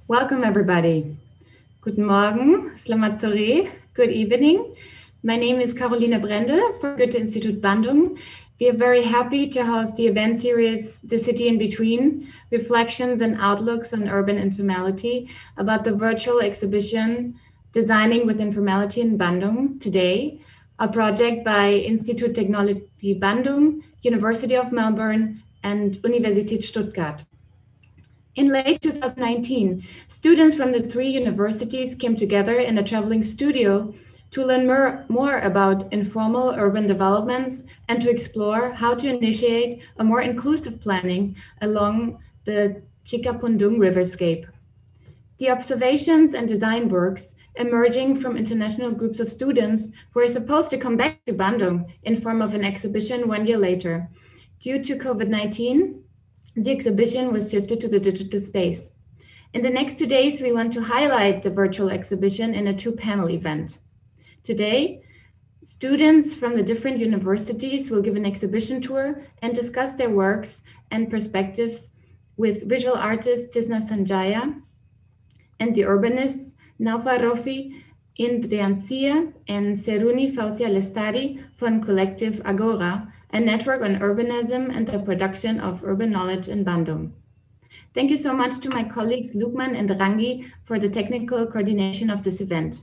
Welcome, everybody. Guten Morgen, selamat sore, good evening. My name is Caroline Brendel from Goethe-Institut Bandung. We are very happy to host the event series, The City in Between, Reflections and Outlooks on Urban Informality, about the virtual exhibition, Designing with Informality in Bandung, today, a project by Institut Technologie Bandung, University of Melbourne, and University of Stuttgart. In late 2019, students from the three universities came together in a traveling studio to learn more about informal urban developments and to explore how to initiate a more inclusive planning along the Cikapundung Riverscape. The observations and design works emerging from international groups of students were supposed to come back to Bandung in form of an exhibition 1 year later. Due to COVID-19, the exhibition was shifted to the digital space. In the next 2 days, we want to highlight the virtual exhibition in a 2-panel event. Today, students from the different universities will give an exhibition tour and discuss their works and perspectives with visual artist Tisna Sanjaya and the urbanists Naufa Rofi Indriancia and Seruni Fausia Lestari von Collective Agora, a network on urbanism and the production of urban knowledge in Bandung. Thank you so much to my colleagues Lukman and Rangi for the technical coordination of this event.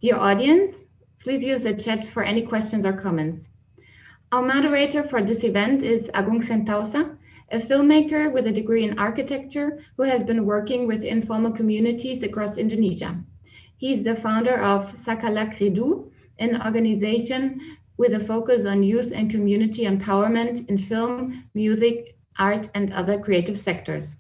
Dear audience, please use the chat for any questions or comments. Our moderator for this event is Agung Sentausa, a filmmaker with a degree in architecture who has been working with informal communities across Indonesia. He's the founder of Sakalak Ridu, an organization with a focus on youth and community empowerment in film, music, art, and other creative sectors.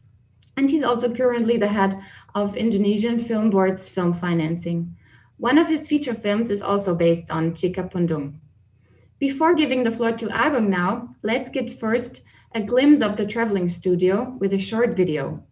And he's also currently the head of Indonesian Film Board's film financing. One of his feature films is also based on Cikapundung. Before giving the floor to Agung now, let's get first a glimpse of the traveling studio with a short video.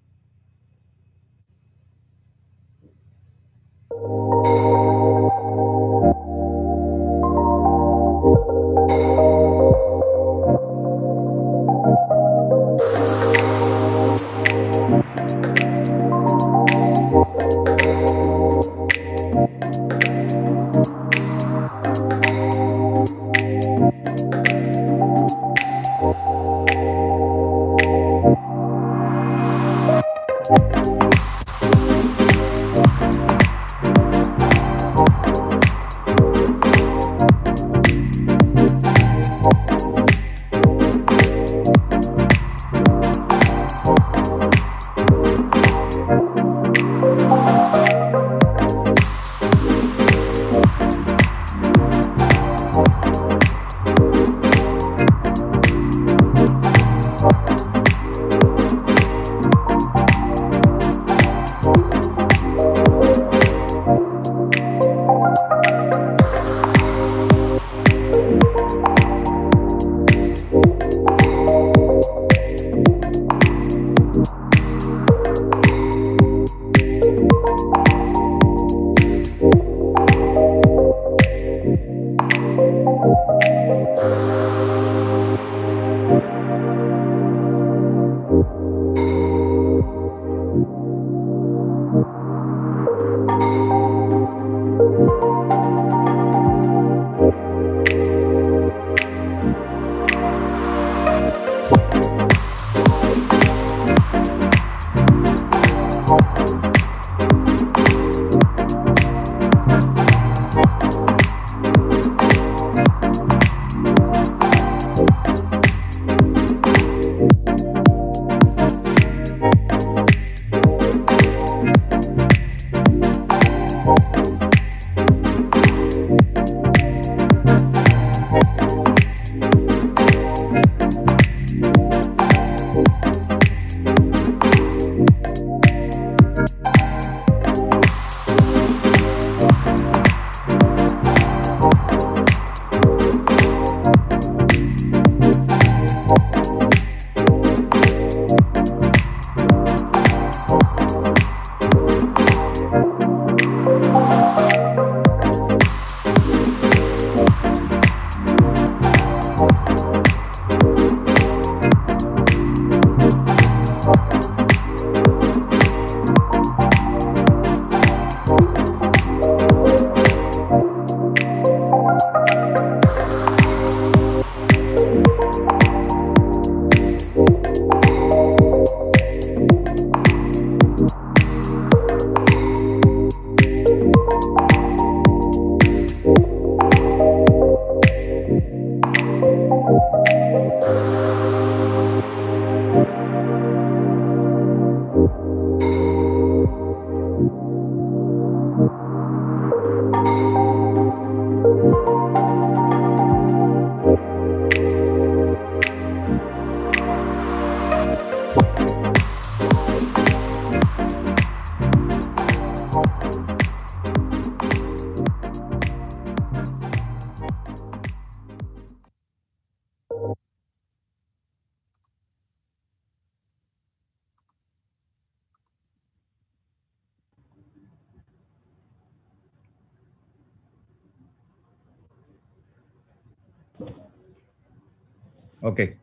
Okay.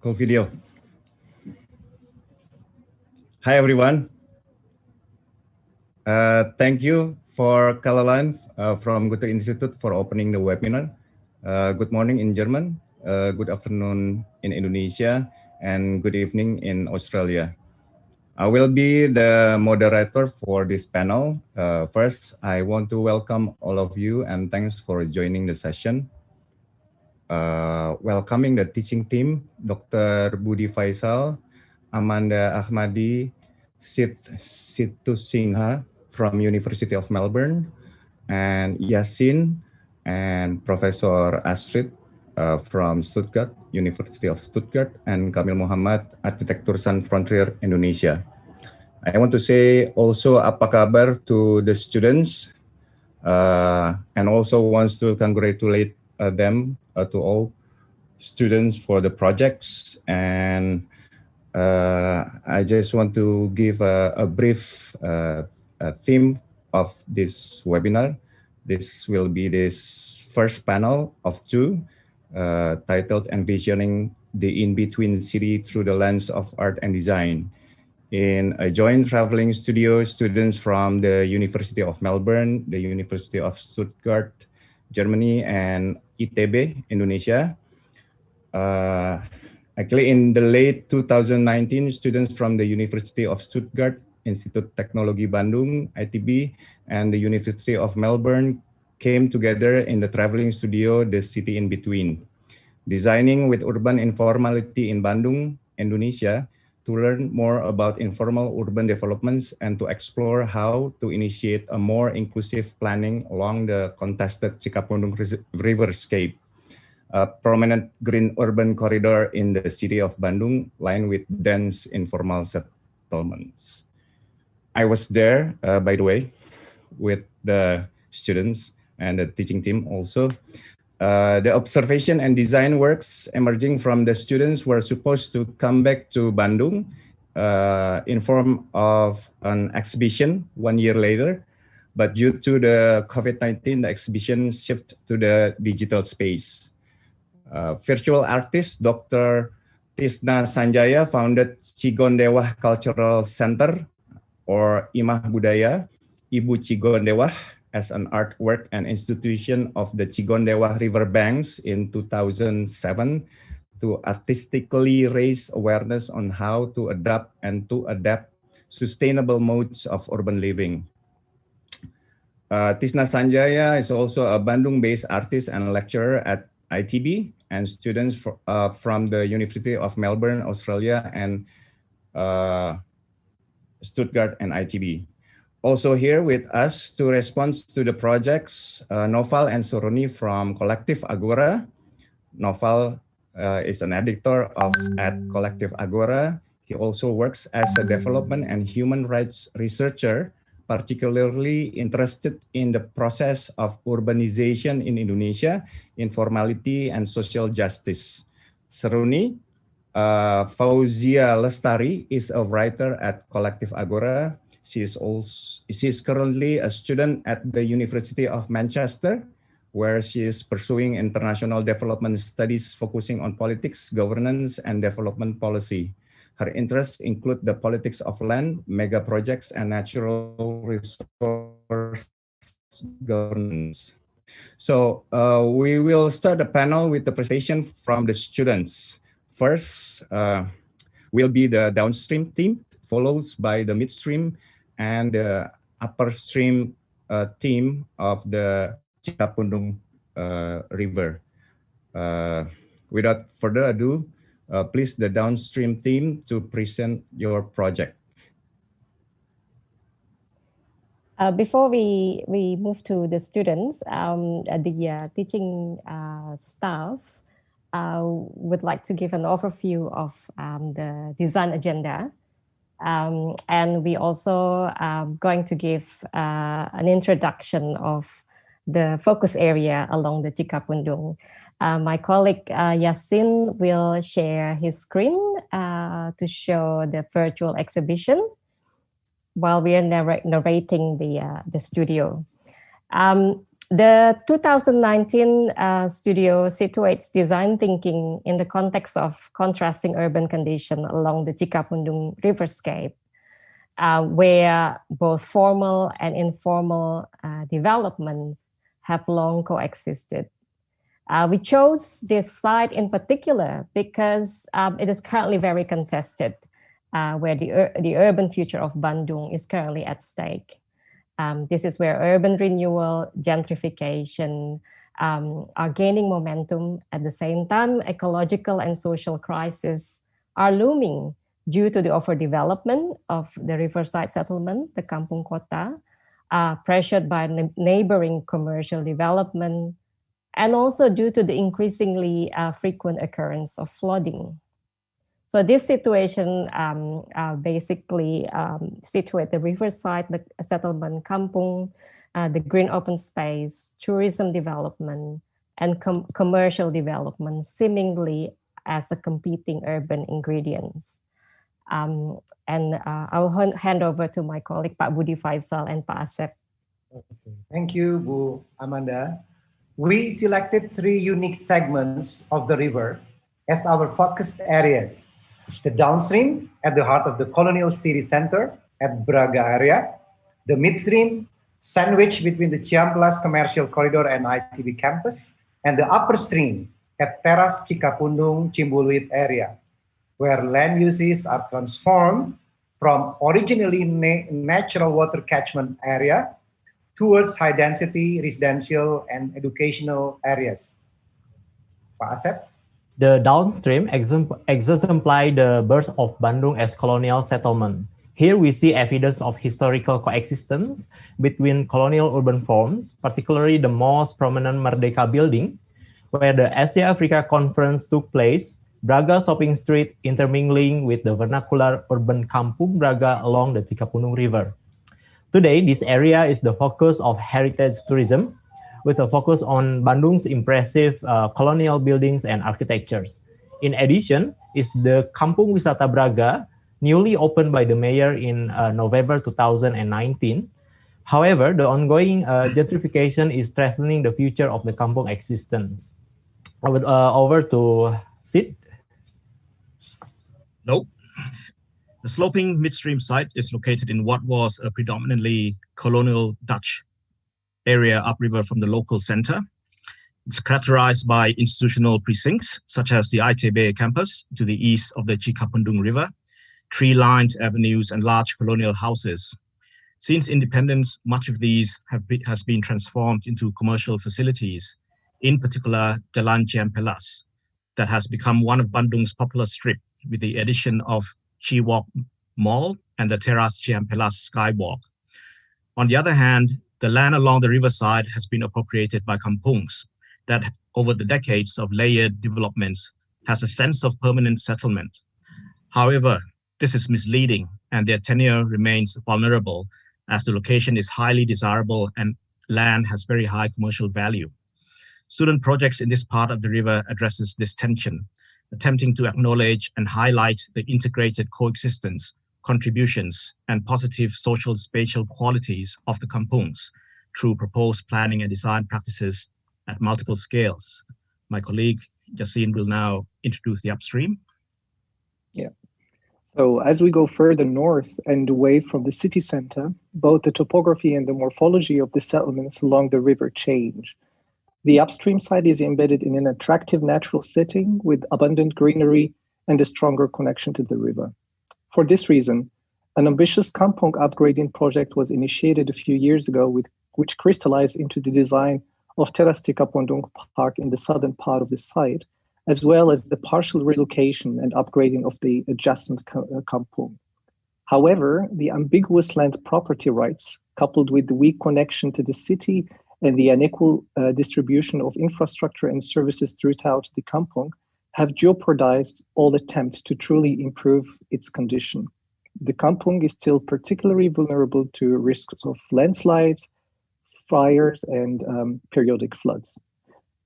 Cool video. Hi, everyone. Thank you for Caroline from Goethe-Institut for opening the webinar. Good morning in German, good afternoon in Indonesia, and good evening in Australia. I will be the moderator for this panel. First, I want to welcome all of you and thanks for joining the session. Welcoming the teaching team, Dr. Budi Faisal, Amanda Ahmadi, Situ Singha from University of Melbourne, and Yasin and Professor Astrid from Stuttgart, University of Stuttgart, and Kamil Muhammad, Arsitektur San Frontier, Indonesia. I want to say also apa kabar to the students and also wants to congratulate them to all students for the projects. And I just want to give a brief theme of this webinar. This will be this first panel of two titled Envisioning the In-between City through the lens of art and design. In a joint traveling studio, students from the University of Melbourne, the University of Stuttgart, Germany, and ITB, Indonesia. Actually, in the late 2019, students from the University of Stuttgart, Institut Teknologi Bandung, ITB, and the University of Melbourne came together in the traveling studio, The City in Between, designing with urban informality in Bandung, Indonesia, to learn more about informal urban developments and to explore how to initiate a more inclusive planning along the contested Cikapundung Riverscape, a prominent green urban corridor in the city of Bandung, lined with dense informal settlements. I was there, by the way, with the students and the teaching team also. The observation and design works emerging from the students were supposed to come back to Bandung in form of an exhibition 1 year later, but due to the COVID-19, the exhibition shifted to the digital space. Virtual artist Dr. Tisna Sanjaya founded Qigondewa Cultural Centre, or Imah Budaya, Ibu Qigondewa, as an artwork and institution of the Cigondewah riverbanks in 2007 to artistically raise awareness on how to adapt sustainable modes of urban living. Tisna Sanjaya is also a Bandung-based artist and lecturer at ITB, and students from the University of Melbourne, Australia, and Stuttgart and ITB. Also here with us to respond to the projects, Noval and Suruni from Collective Agora. Noval is an editor at Collective Agora. He also works as a development and human rights researcher, particularly interested in the process of urbanization in Indonesia, informality, and social justice. Suruni, Fauzia Lestari, is a writer at Collective Agora. She is currently a student at the University of Manchester, where she is pursuing international development studies focusing on politics, governance, and development policy. Her interests include the politics of land, mega projects, and natural resource governance. So we will start the panel with the presentation from the students. First will be the downstream team, followed by the midstream and the upstream team of the Cikapundung River. Without further ado, please the downstream team to present your project. Before we move to the students, the teaching staff would like to give an overview of the design agenda. And we also going to give an introduction of the focus area along the Cikapundung. My colleague Yasin will share his screen to show the virtual exhibition while we are narrating the studio. The 2019 studio situates design thinking in the context of contrasting urban condition along the Cikapundung Riverscape, where both formal and informal developments have long coexisted. We chose this site in particular because it is currently very contested, where the urban future of Bandung is currently at stake. This is where urban renewal, gentrification are gaining momentum. At the same time, ecological and social crises are looming due to the overdevelopment of the riverside settlement, the kampung kota, pressured by neighboring commercial development, and also due to the increasingly frequent occurrence of flooding. So this situation basically situate the riverside, the settlement, kampung, the green open space, tourism development, and commercial development seemingly as a competing urban ingredients. And I will hand over to my colleague, Pak Budi Faisal and Pak Asep. Okay. Thank you, Bu Amanda. We selected 3 unique segments of the river as our focused areas. The downstream at the heart of the colonial city center at Braga area, the midstream sandwiched between the Ciamplas commercial corridor and ITB campus, and the upper stream at Teras Cikapundung Cimbuluit area, where land uses are transformed from originally natural water catchment area towards high density residential and educational areas. Pak Asep? The downstream exemplify the birth of Bandung as colonial settlement. Here we see evidence of historical coexistence between colonial urban forms, particularly the most prominent Merdeka building, where the Asia-Africa Conference took place, Braga Shopping Street intermingling with the vernacular urban Kampung Braga along the Cikapundung River. Today, this area is the focus of heritage tourism, with a focus on Bandung's impressive colonial buildings and architectures. In addition, is the Kampung Wisata Braga, newly opened by the mayor in November 2019. However, the ongoing gentrification is threatening the future of the kampung existence. Over to Sid. Nope. The sloping midstream site is located in what was a predominantly colonial Dutch area upriver from the local center. It's characterized by institutional precincts, such as the ITB campus to the east of the Cikapundung River, tree-lined avenues, and large colonial houses. Since independence, much of these has been transformed into commercial facilities, in particular Jalan Ciampelas, that has become one of Bandung's popular strip, with the addition of Qiwalk Mall and the Teras Ciampelas Skywalk. On the other hand, the land along the riverside has been appropriated by kampungs that, over the decades of layered developments, has a sense of permanent settlement. However, this is misleading, and their tenure remains vulnerable as the location is highly desirable and land has very high commercial value. Student projects in this part of the river addresses this tension, attempting to acknowledge and highlight the integrated coexistence, contributions, and positive social spatial qualities of the kampungs through proposed planning and design practices at multiple scales. My colleague Yasin will now introduce the upstream. Yeah. So as we go further north and away from the city center, both the topography and the morphology of the settlements along the river change. The upstream side is embedded in an attractive natural setting with abundant greenery and a stronger connection to the river. For this reason, an ambitious kampung upgrading project was initiated a few years ago, which crystallized into the design of Teras Cikapundung Park in the southern part of the site, as well as the partial relocation and upgrading of the adjacent kampung. However, the ambiguous land property rights, coupled with the weak connection to the city and the unequal distribution of infrastructure and services throughout the kampung, have jeopardized all attempts to truly improve its condition. The kampung is still particularly vulnerable to risks of landslides, fires, and periodic floods.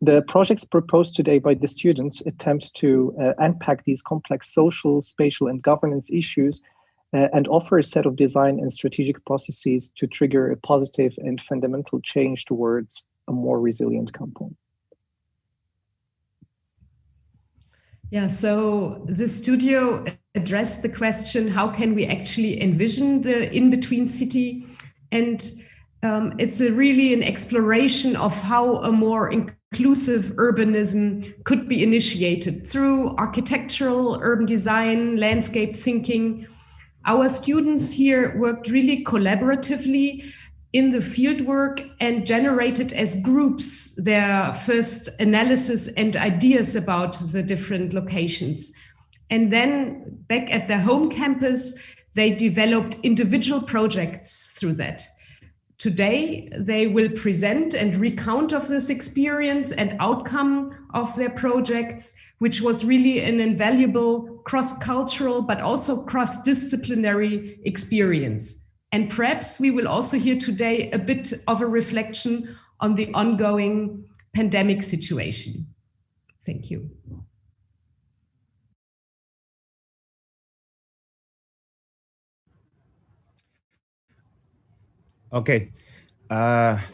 The projects proposed today by the students attempt to unpack these complex social, spatial, and governance issues and offer a set of design and strategic processes to trigger a positive and fundamental change towards a more resilient kampung. Yeah, so the studio addressed the question, how can we actually envision the in-between city? And it's really an exploration of how a more inclusive urbanism could be initiated through architectural, urban design, landscape thinking. Our students here worked really collaboratively in the fieldwork and generated as groups their first analysis and ideas about the different locations. And then back at their home campus, they developed individual projects through that. Today, they will present and recount of this experience and outcome of their projects, which was really an invaluable cross-cultural but also cross-disciplinary experience. And perhaps we will also hear today a bit of a reflection on the ongoing pandemic situation. Thank you. Okay,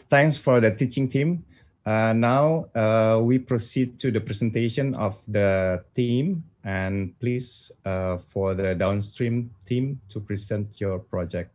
thanks for the teaching team. Now we proceed to the presentation of the team, and please for the downstream team to present your project.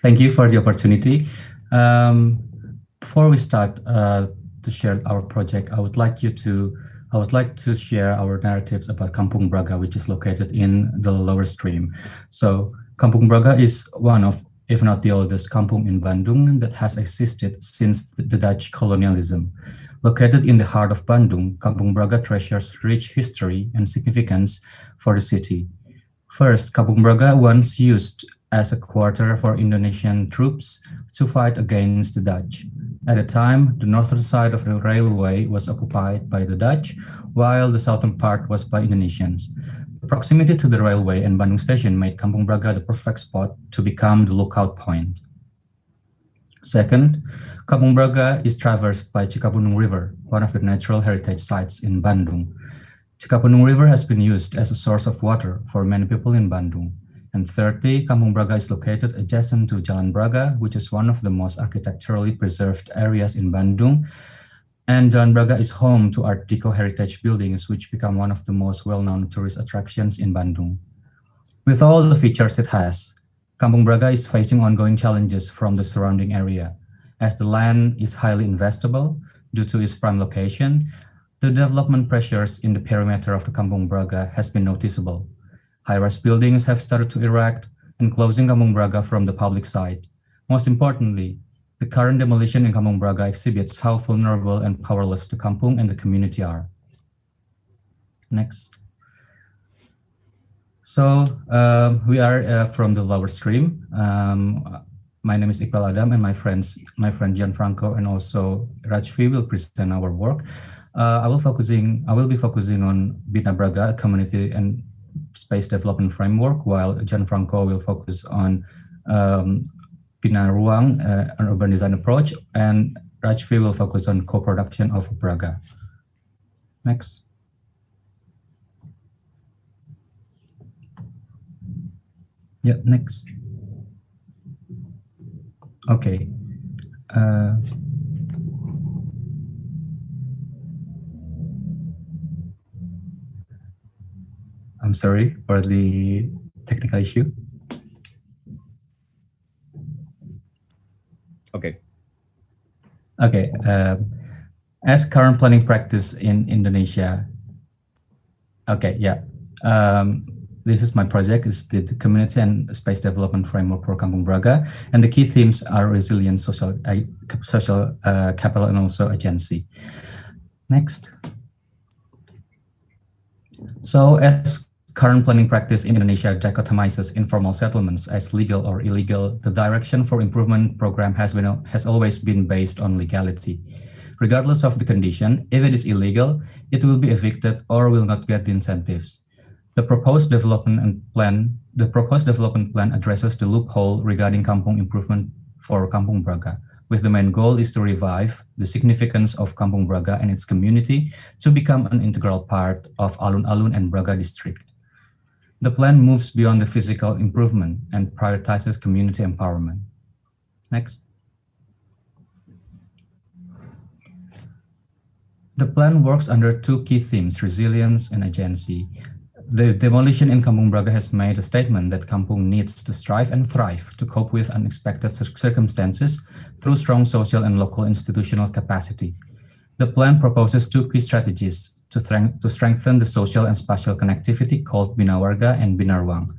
Thank you for the opportunity. Before we start to share our project, I would like to share our narratives about Kampung Braga, which is located in the lower stream. So Kampung Braga is one of, if not the oldest kampung in Bandung that has existed since the Dutch colonialism. Located in the heart of Bandung, Kampung Braga treasures rich history and significance for the city. First, Kampung Braga once used as a quarter for Indonesian troops to fight against the Dutch. At the time, the northern side of the railway was occupied by the Dutch, while the southern part was by Indonesians. The proximity to the railway and Bandung station made Kampung Braga the perfect spot to become the lookout point. Second, Kampung Braga is traversed by Cikapundung River, one of the natural heritage sites in Bandung. Cikapundung River has been used as a source of water for many people in Bandung. And thirdly, Kampung Braga is located adjacent to Jalan Braga, which is one of the most architecturally preserved areas in Bandung. And Jalan Braga is home to Art Deco heritage buildings, which become one of the most well-known tourist attractions in Bandung. With all the features it has, Kampung Braga is facing ongoing challenges from the surrounding area. As the land is highly investable due to its prime location, the development pressures in the perimeter of the Kampung Braga has been noticeable. High-rise buildings have started to erect, enclosing Kampung Braga from the public side. Most importantly, the current demolition in Kampung Braga exhibits how vulnerable and powerless the kampung and the community are. Next. So we are from the lower stream. My name is Iqbal Adam, and my friend Gianfranco and also Rajvi will present our work. I will be focusing on Bina Braga, a community and space development framework, while Gianfranco will focus on Bina Ruang, an urban design approach, and Rajvi will focus on co-production of Braga. Next. Yeah, next. Okay. I'm sorry for the technical issue. Okay. Okay. As current planning practice in Indonesia. Okay, yeah. This is my project. It's the community and space development framework for Kampung Braga, and the key themes are resilience, social capital, and also agency. Next. So as current planning practice in Indonesia dichotomizes informal settlements as legal or illegal, the direction for improvement program has always been based on legality. Regardless of the condition, if it is illegal, it will be evicted or will not get the incentives. The proposed development plan addresses the loophole regarding kampung improvement for Kampung Braga, with the main goal is to revive the significance of Kampung Braga and its community to become an integral part of Alun-Alun and Braga district. The plan moves beyond the physical improvement and prioritizes community empowerment. Next. The plan works under two key themes, resilience and agency. The demolition in Kampung Braga has made a statement that Kampung needs to strive and thrive to cope with unexpected circumstances through strong social and local institutional capacity. The plan proposes two key strategies to strengthen the social and spatial connectivity called Binawarga and Binarwang.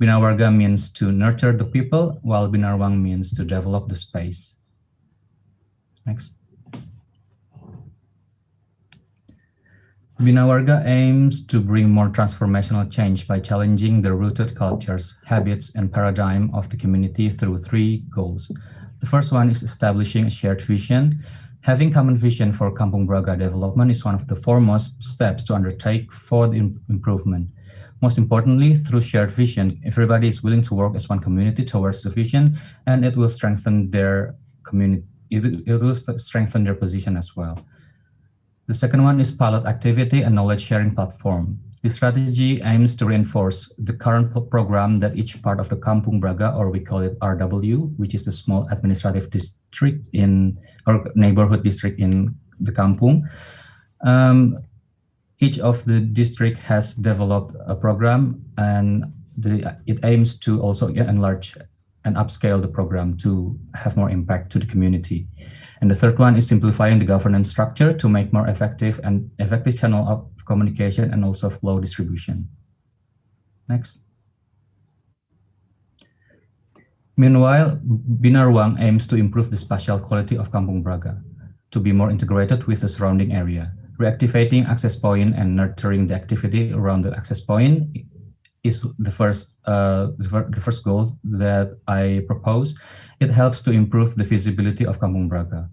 Binawarga means to nurture the people, while Binarwang means to develop the space. Next. Binawarga aims to bring more transformational change by challenging the rooted cultures, habits, and paradigm of the community through three goals. The first one is establishing a shared vision. Having common vision for Kampung Braga development is one of the foremost steps to undertake for the improvement. Most importantly, through shared vision, everybody is willing to work as one community towards the vision, and it will strengthen their community. It will strengthen their position as well. The second one is pilot activity and knowledge sharing platform. This strategy aims to reinforce the current program that each part of the Kampung Braga, or we call it RW, which is the small administrative district in or neighborhood district in the Kampung. Each of the district has developed a program, and it aims to also enlarge and upscale the program to have more impact to the community. And the third one is simplifying the governance structure to make more effective channel of communication and also flow distribution. Next. Meanwhile, Binarwang aims to improve the spatial quality of Kampung Braga to be more integrated with the surrounding area. Reactivating access point and nurturing the activity around the access point is the first goal that I propose. It helps to improve the visibility of Kampung Braga.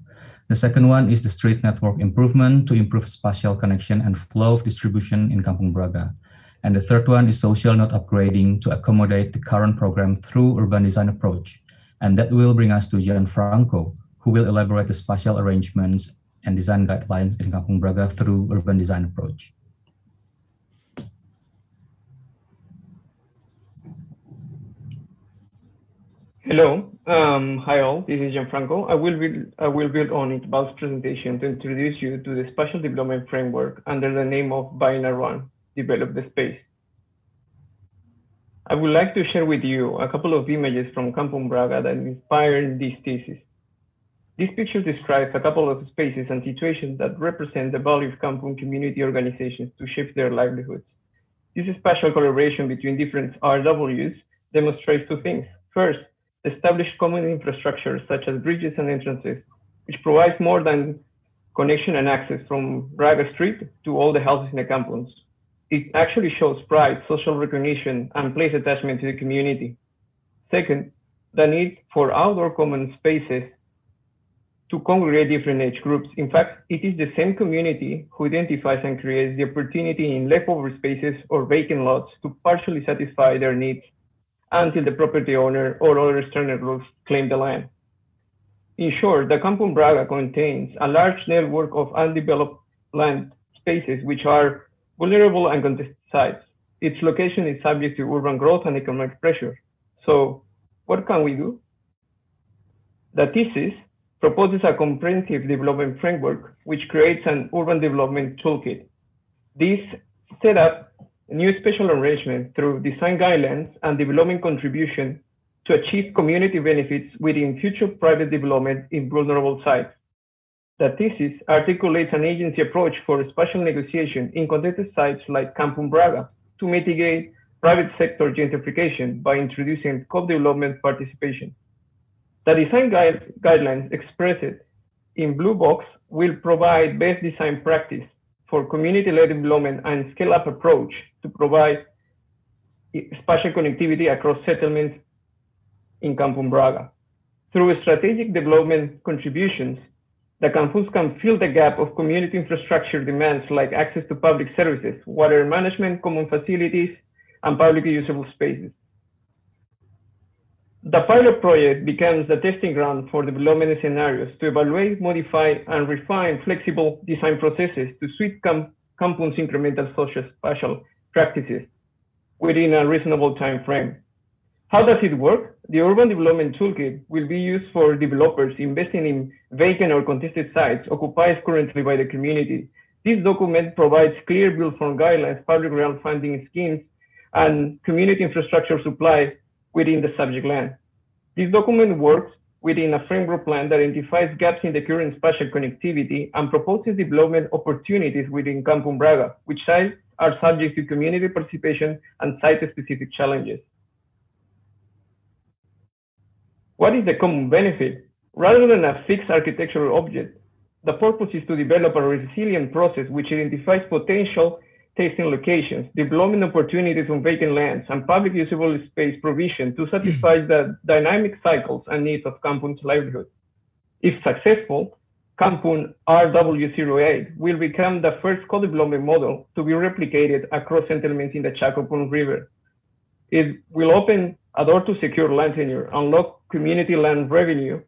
The second one is the street network improvement to improve spatial connection and flow of distribution in Kampung Braga. And the third one is social node upgrading to accommodate the current program through urban design approach. And that will bring us to Gianfranco, who will elaborate the spatial arrangements and design guidelines in Kampung Braga through urban design approach. Hello, hi all, this is Gianfranco. I will build on Iqbal's presentation to introduce you to the spatial development framework under the name of Binarwang, Develop the Space. I would like to share with you a couple of images from Kampung Braga that inspired this thesis. These pictures describe a couple of spaces and situations that represent the value of Kampung community organizations to shape their livelihoods. This spatial collaboration between different RWs demonstrates two things. First, establish common infrastructure such as bridges and entrances, which provides more than connection and access from Braga Street to all the houses in the kampungs. It actually shows pride, social recognition, and place attachment to the community. Second, the need for outdoor common spaces to congregate different age groups. In fact, it is the same community who identifies and creates the opportunity in leftover spaces or vacant lots to partially satisfy their needs until the property owner or other external groups claim the land. In short, the Kampung Braga contains a large network of undeveloped land spaces which are vulnerable and contested sites. Its location is subject to urban growth and economic pressure. So what can we do? The thesis proposes a comprehensive development framework which creates an urban development toolkit. This set up a new special arrangement through design guidelines and development contribution to achieve community benefits within future private development in vulnerable sites. The thesis articulates an agency approach for spatial negotiation in contested sites like Kampung Braga to mitigate private sector gentrification by introducing co-development participation. The design guidelines expressed in blue box will provide best design practice for community-led development and scale-up approach to provide spatial connectivity across settlements in Kampung Braga. Through strategic development contributions, the kampungs can fill the gap of community infrastructure demands like access to public services, water management, common facilities, and publicly usable spaces. The pilot project becomes the testing ground for development scenarios to evaluate, modify, and refine flexible design processes to suit kampungs' incremental social spatial practices. within a reasonable time frame. How does it work? The Urban Development Toolkit will be used for developers investing in vacant or contested sites occupied currently by the community. This document provides clear build form guidelines, public realm funding schemes, and community infrastructure supply within the subject land. This document works within a framework plan that identifies gaps in the current spatial connectivity and proposes development opportunities within Kampung Braga, which sites are subject to community participation and site-specific challenges. What is the common benefit? Rather than a fixed architectural object, the purpose is to develop a resilient process which identifies potential tasting locations, development opportunities on vacant lands, and public usable space provision to satisfy the dynamic cycles and needs of Kampung's livelihood. If successful, Kampung RW08 will become the first co-development model to be replicated across settlements in the Cikapundung River. It will open a door to secure land tenure, unlock community land revenue,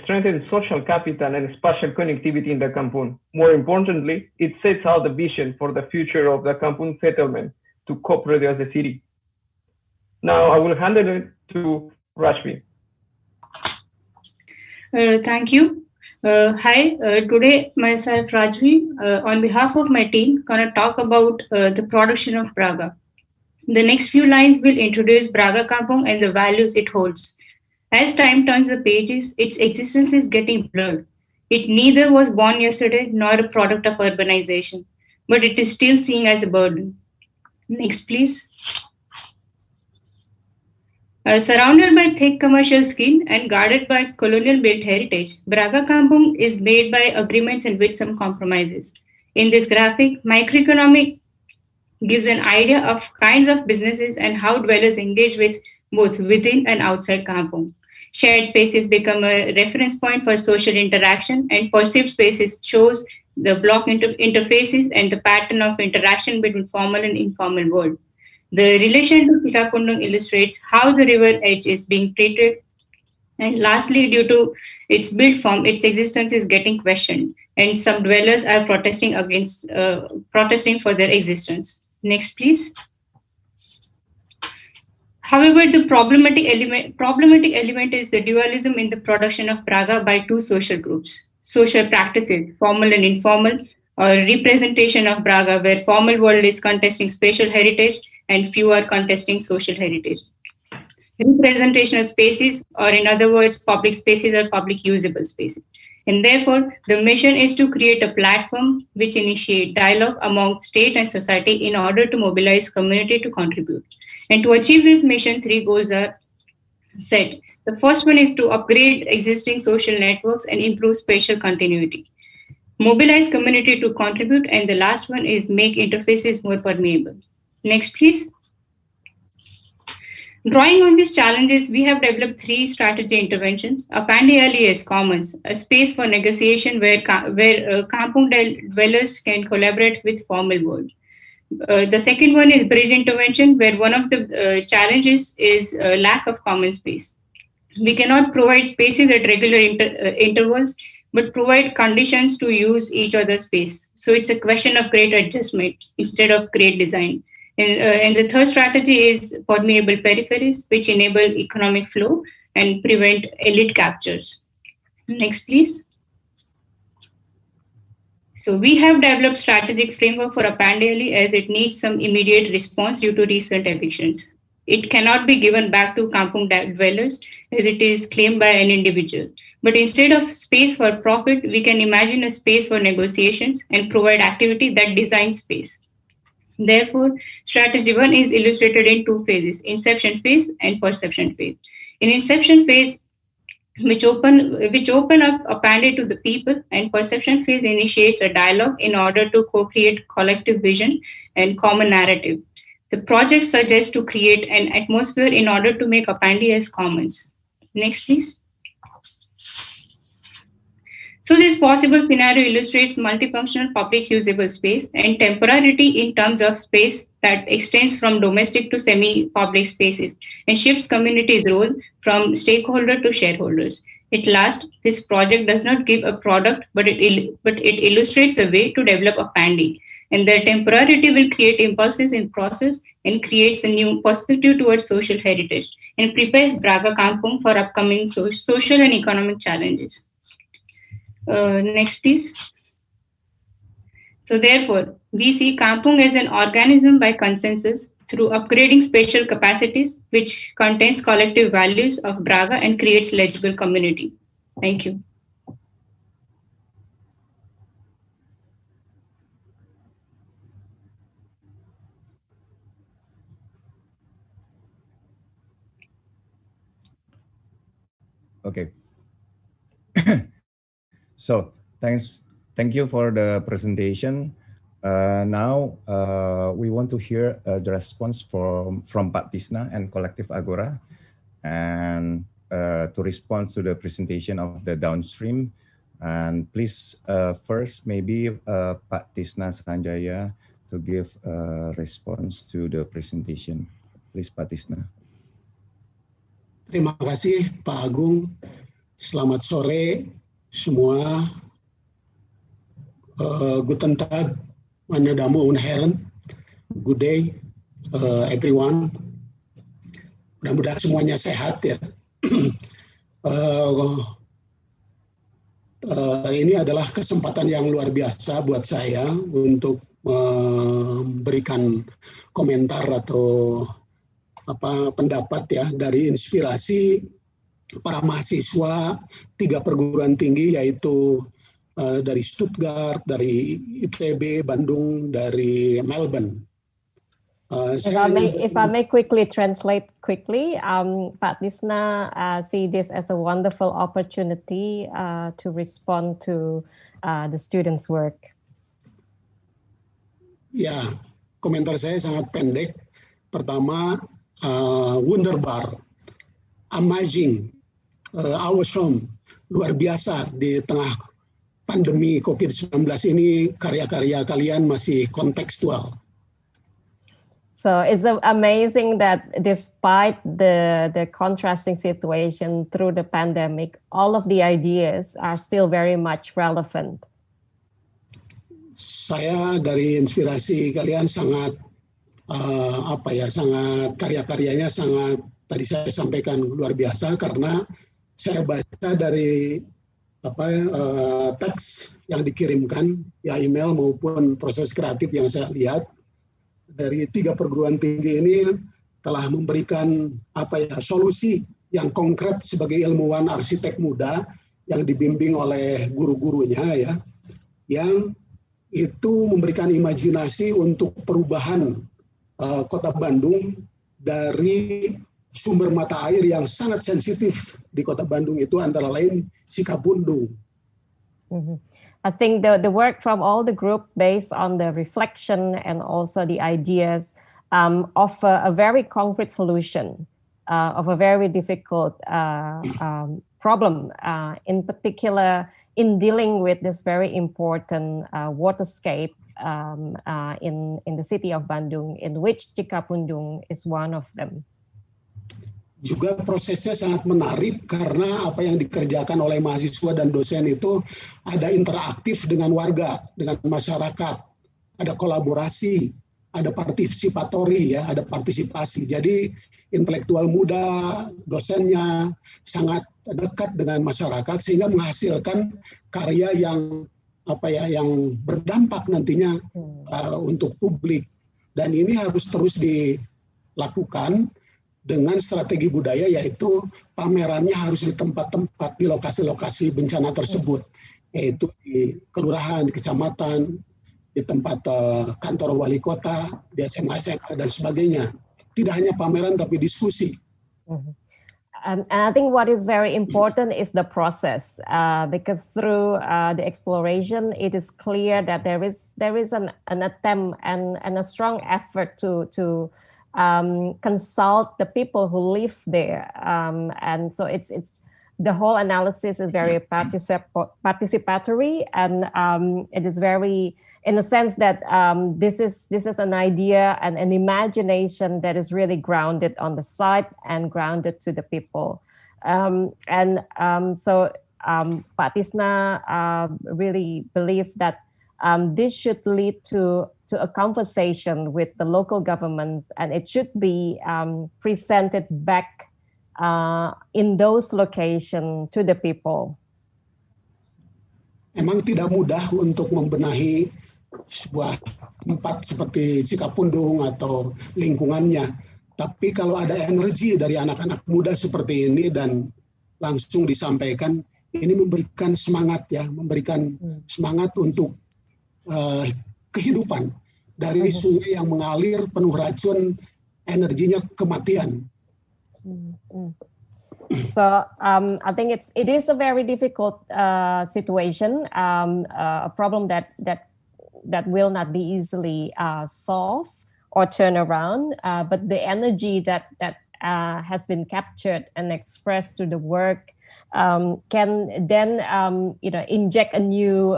strengthen social capital and spatial connectivity in the Kampung. More importantly, it sets out the vision for the future of the Kampung settlement to co-produce the city. Now I will hand it to Rashmi. Thank you. Hi, today myself Rajvi, on behalf of my team, gonna talk about the production of Braga. The next few lines will introduce Braga Kampung and the values it holds. As time turns the pages, its existence is getting blurred. It neither was born yesterday nor a product of urbanization, but it is still seen as a burden. Next, please. Surrounded by thick commercial skin and guarded by colonial-built heritage, Braga Kampung is made by agreements and with some compromises. In this graphic, microeconomic gives an idea of kinds of businesses and how dwellers engage with both within and outside Kampung. Shared spaces become a reference point for social interaction, and perceived spaces shows the block interfaces and the pattern of interaction between formal and informal world. The relation to Cikapundung illustrates how the river edge is being treated. And lastly, due to its built form, its existence is getting questioned, and some dwellers are protesting for their existence. Next, please. However, the problematic element is the dualism in the production of Braga by two social groups. Social practices, formal and informal, or representation of Braga where formal world is contesting spatial heritage and few are contesting social heritage. Representational spaces, or in other words, public spaces or public usable spaces. And therefore, the mission is to create a platform which initiate dialogue among state and society in order to mobilize community to contribute. And to achieve this mission, 3 goals are set. The first one is to upgrade existing social networks and improve spatial continuity. Mobilize community to contribute, and the last one is make interfaces more permeable. Next, please. Drawing on these challenges, we have developed 3 strategy interventions. Apandi Alley as commons, a space for negotiation where Kampung dwellers can collaborate with formal world. The second one is bridge intervention, where one of the challenges is lack of common space. We cannot provide spaces at regular intervals, but provide conditions to use each other's space. So it's a question of great adjustment instead of great design. And the third strategy is permeable peripheries, which enable economic flow and prevent elite captures. Next, please. So we have developed strategic framework for Apandi Alley as it needs some immediate response due to recent evictions. It cannot be given back to Kampung dwellers as it is claimed by an individual. But instead of space for profit, we can imagine a space for negotiations and provide activity that designs space. Therefore, strategy 1 is illustrated in 2 phases, inception phase and perception phase. In inception phase, which open up Apandi to the people, and perception phase initiates a dialogue in order to co-create collective vision and common narrative. The project suggests to create an atmosphere in order to make Apandi as commons. Next, please. So this possible scenario illustrates multifunctional public usable space and temporality in terms of space that extends from domestic to semi-public spaces and shifts community's role from stakeholder to shareholders. At last, this project does not give a product, but it illustrates a way to develop Apandi. and their temporarity will create impulses in process and creates a new perspective towards social heritage and prepares Braga Kampung for upcoming social and economic challenges. Next, please. So therefore, we see Kampung as an organism by consensus through upgrading spatial capacities, which contains collective values of Braga and creates legible community. Thank you. Okay. So thank you for the presentation. Now we want to hear the response from Pak Tisna and Collective Agora, and to respond to the presentation of the downstream. And please first maybe Pak Tisna Sanjaya to give a response to the presentation. Please Pak Tisna. Terima kasih Pak Agung. Selamat sore semua. Guten Tag, meine Damen und Herren. Good day, everyone. Mudah-mudahan semuanya sehat ya. Ini adalah kesempatan yang luar biasa buat saya untuk memberikan komentar atau pendapat ya dari inspirasi para mahasiswa 3 perguruan tinggi, yaitu dari Stuttgart, dari ITB, Bandung, dari Melbourne. If I may quickly translate quickly, Pak Tisna see this as a wonderful opportunity to respond to the students' work. Ya, komentar saya sangat pendek. Pertama, wunderbar, amazing, awesome, luar biasa di tengah pandemi COVID-19 ini karya-karya kalian masih kontekstual. So it's amazing that despite the contrasting situation through the pandemic, all of the ideas are still very much relevant. Saya dari inspirasi kalian sangat sangat karya-karyanya sangat tadi saya sampaikan luar biasa, karena saya baca dari teks yang dikirimkan ya email maupun proses kreatif yang saya lihat dari 3 perguruan tinggi ini telah memberikan solusi yang konkret sebagai ilmuwan arsitek muda yang dibimbing oleh guru-gurunya ya, yang itu memberikan imajinasi untuk perubahan Kota Bandung dari sumber mata air yang sangat sensitif di Kota Bandung itu antara lain Cikapundung. I think the work from all the group based on the reflection and also the ideas offer a very concrete solution of a very difficult problem, in particular in dealing with this very important waterscape in the city of Bandung, in which Cikapundung is one of them. Juga prosesnya sangat menarik karena apa yang dikerjakan oleh mahasiswa dan dosen itu ada interaktif dengan warga, dengan masyarakat, ada kolaborasi, ada partisipatori ya, ada partisipasi. Jadi intelektual muda, dosennya sangat dekat dengan masyarakat sehingga menghasilkan karya yang yang berdampak nantinya untuk publik. Dan ini harus terus dilakukan dengan strategi budaya, yaitu pamerannya harus di tempat-tempat, di lokasi-lokasi bencana tersebut, yaitu di kelurahan, di kecamatan, di tempat kantor wali kota, di SMA dan sebagainya. Tidak hanya pameran tapi diskusi. And I think what is very important is the process, because through the exploration, it is clear that there is an attempt and a strong effort to consult the people who live there, and so it's the whole analysis is very participatory, and it is very, in the sense that this is an idea and an imagination that is really grounded on the site and grounded to the people, so Pak Tisna really believe that this should lead to a conversation with the local governments, and it should be presented back in those locations to the people. Memang tidak mudah untuk membenahi sebuah tempat seperti Cikapundung atau lingkungannya. Tapi kalau ada energi dari anak-anak muda seperti ini dan langsung disampaikan, ini memberikan semangat ya, memberikan semangat untuk kehidupan dari sungai yang mengalir penuh racun, energinya kematian. So I think it is a very difficult situation, a problem that will not be easily solved or turn around. But the energy that has been captured and expressed through the work can then inject a new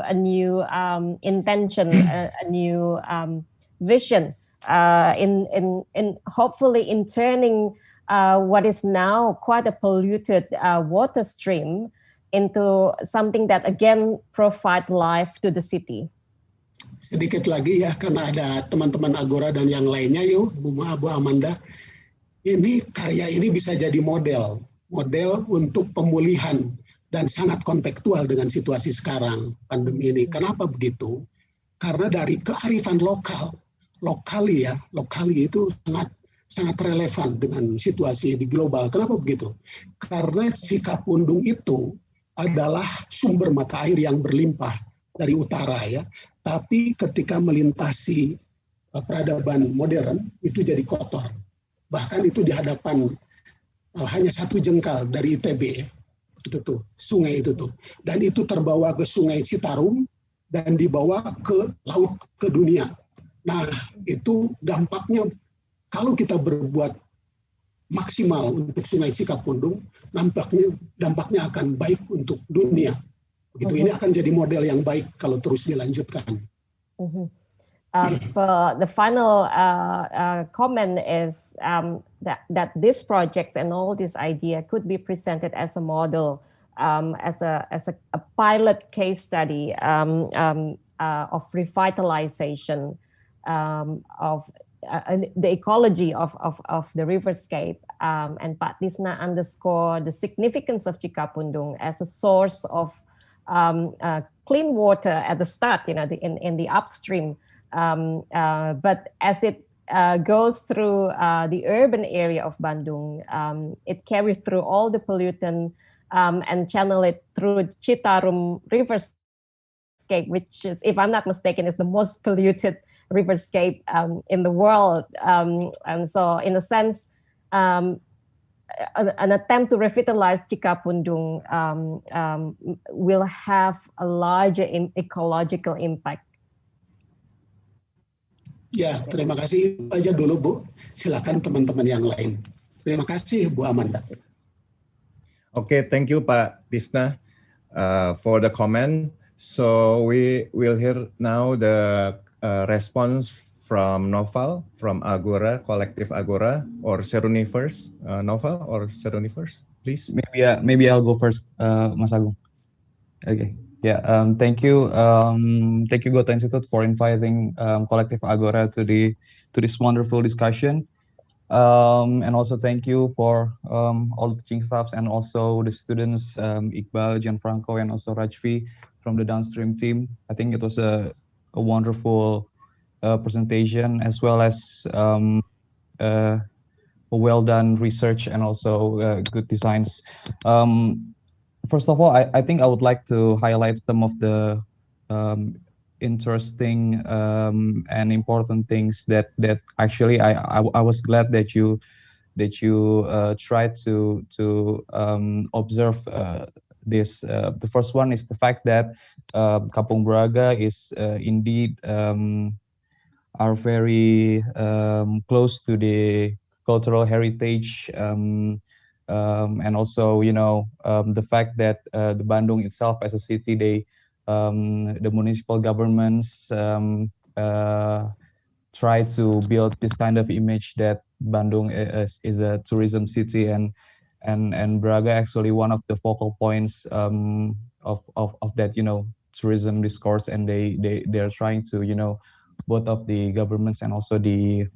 intention, a new vision in hopefully in turning what is now quite a polluted water stream into something that again provide life to the city. Sedikit lagi ya, karena ada teman-teman Agora dan yang lainnya, yuk Bu Amanda, ini karya ini bisa jadi model untuk pemulihan dan sangat kontekstual dengan situasi sekarang pandemi ini. Kenapa begitu? Karena dari kearifan lokali itu sangat relevan dengan situasi di global. Kenapa begitu? Karena Cikapundung itu adalah sumber mata air yang berlimpah dari utara ya. Tapi ketika melintasi peradaban modern itu jadi kotor. Bahkan itu di hadapan hanya 1 jengkal dari ITB ya. Itu tuh, sungai itu tuh. Dan itu terbawa ke Sungai Citarum dan dibawa ke laut, ke dunia. Nah, itu dampaknya kalau kita berbuat maksimal untuk Sungai Cikapundung, dampaknya akan baik untuk dunia. Begitu, ini akan jadi model yang baik kalau terus dilanjutkan. So the final comment is that this project and all this idea could be presented as a model, as a pilot case study of revitalization of the ecology of the riverscape, and Pak Tisna underscore the significance of Cikapundung as a source of clean water at the start, in the upstream, but as it goes through the urban area of Bandung, it carries through all the pollutant and channel it through Citarum riverscape, which is, if I'm not mistaken, is the most polluted riverscape in the world, and so in a sense an attempt to revitalize Cikapundung will have a larger ecological impact. Ya, terima kasih. Itu aja dulu Bu, silakan teman-teman yang lain. Terima kasih Bu Amanda. Okay, thank you Pak Tisna for the comment. So we will hear now the response from Noval, from Agora, Collective Agora, or Seruni first. Noval or Seruni first, please. Maybe I'll go first, Mas Agung. Okay. Yeah. Thank you. Thank you, Goethe-Institut, for inviting Collective Agora to this wonderful discussion. And also thank you for all the teaching staffs and also the students, Iqbal, Gianfranco, and also Rajvi from the downstream team. I think it was a wonderful presentation, as well as a well done research and also good designs. First of all, I think I would like to highlight some of the interesting and important things that actually I was glad that you tried to observe this. The first one is the fact that Kampung Braga is indeed are very close to the cultural heritage, and also the fact that the Bandung itself as a city, the municipal governments try to build this kind of image that Bandung is a tourism city, and Braga actually one of the focal points of that tourism discourse, and they're trying to, both of the governments and also the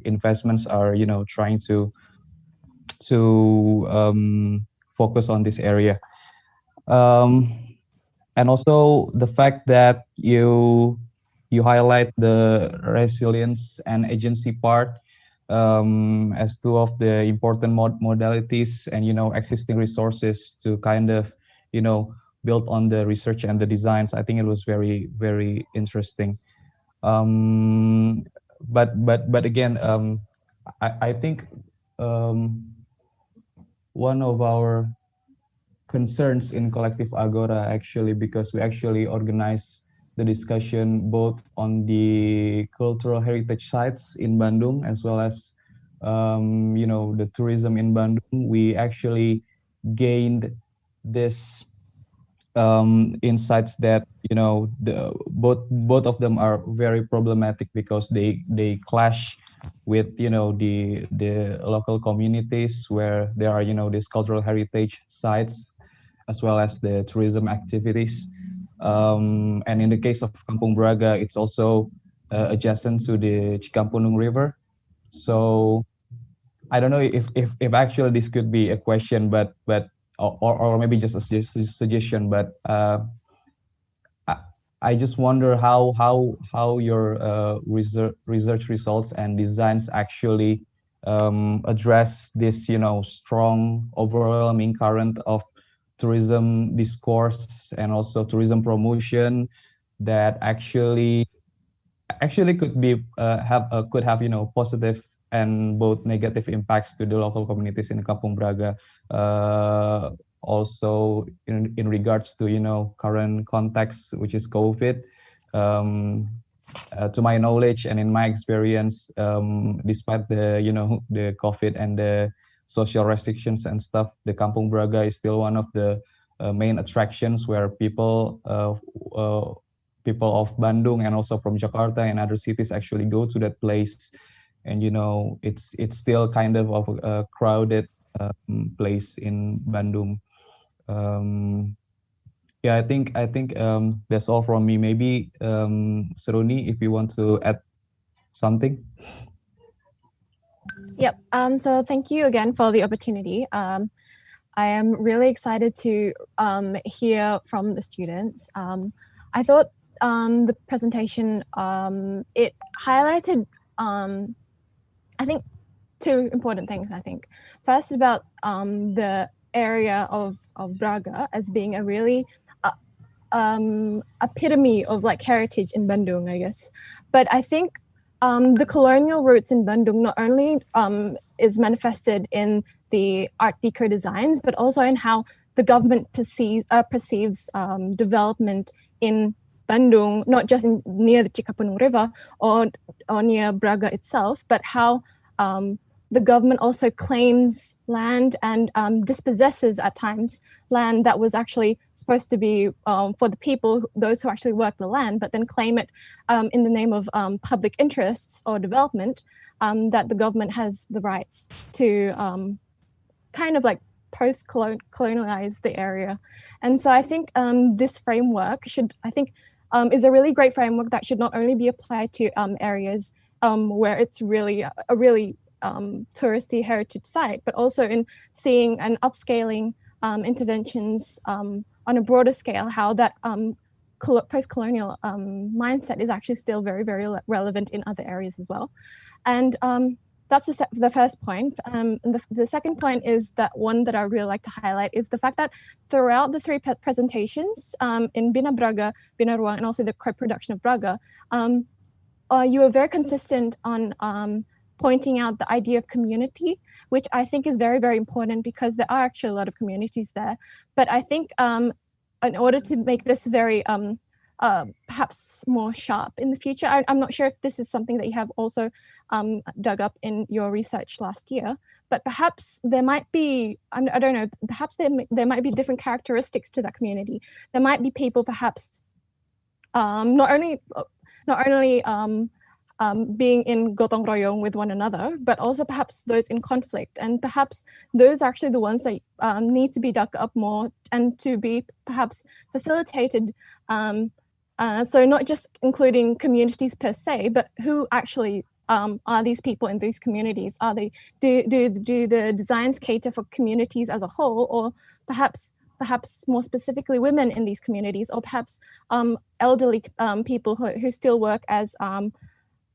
investments are, trying to focus on this area. And also the fact that you highlight the resilience and agency part as two of the important modalities and, existing resources to kind of, build on the research and the designs. I think it was very, very interesting. But again, I think one of our concerns in Collective Agora, actually, because we actually organize the discussion both on the cultural heritage sites in Bandung as well as the tourism in Bandung. We actually gained this insights that both of them are very problematic because they clash with the local communities where there are these cultural heritage sites as well as the tourism activities. And in the case of Kampung Braga, it's also adjacent to the Cikapundung River. So I don't know if actually this could be a question, but or maybe just a suggestion. But I just wonder how your research results and designs actually address this strong overwhelming current of tourism discourse and also tourism promotion that actually could be could have positive and both negative impacts to the local communities in Kampung Braga. Also in regards to current context, which is COVID. To my knowledge and in my experience, despite the the COVID and the social restrictions and stuff, the Kampung Braga is still one of the main attractions where people of Bandung and also from Jakarta and other cities actually go to that place, and it's still kind of a crowded place in Bandung. Yeah, I think that's all from me. Maybe Seruni, if you want to add something. Yep. So thank you again for the opportunity. I am really excited to hear from the students. I thought the presentation, it highlighted, I think, two important things, I think. First, about the area of Braga as being a really epitome of like heritage in Bandung, I guess. But I think the colonial roots in Bandung not only is manifested in the Art Deco designs, but also in how the government perceives development in Bandung, not just near the Cikapundung River or near Braga itself, but how the government also claims land and dispossesses at times land that was actually supposed to be for the people, those who actually work the land, but then claim it in the name of public interests or development, that the government has the rights to kind of like post-colonialize the area. And so I think this framework is a really great framework that should not only be applied to areas where it's really a really touristy heritage site, but also in seeing and upscaling interventions on a broader scale, how that post-colonial mindset is actually still very, very relevant in other areas as well. And that's the first point. The second point is that one that I really like to highlight is the fact that throughout the three presentations in Bina Braga, Bina Ruang, and also the co-production of Braga, you were very consistent on pointing out the idea of community, which I think is very, very important because there are actually a lot of communities there. But I think in order to make this very perhaps more sharp in the future, I'm not sure if this is something that you have also dug up in your research last year, but perhaps there might be, I don't know, perhaps there might be different characteristics to that community. There might be people perhaps not only being in gotong royong with one another, but also perhaps those in conflict. And perhaps those are actually the ones that need to be dug up more and to be perhaps facilitated. So not just including communities per se, but who actually are these people in these communities? Are they do the designs cater for communities as a whole, or perhaps more specifically women in these communities, or perhaps elderly people who still work as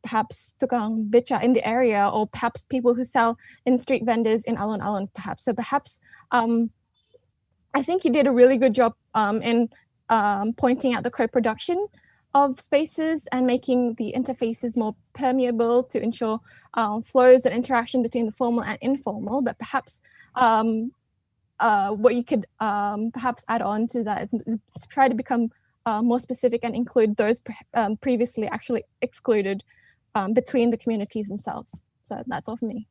perhaps tukang beca in the area, or perhaps people who sell in street vendors in alun-alun, perhaps. So perhaps I think you did a really good job in pointing out the co-production of spaces and making the interfaces more permeable to ensure flows and interaction between the formal and informal. But perhaps what you could perhaps add on to that is try to become more specific and include those previously actually excluded between the communities themselves. So that's all for me.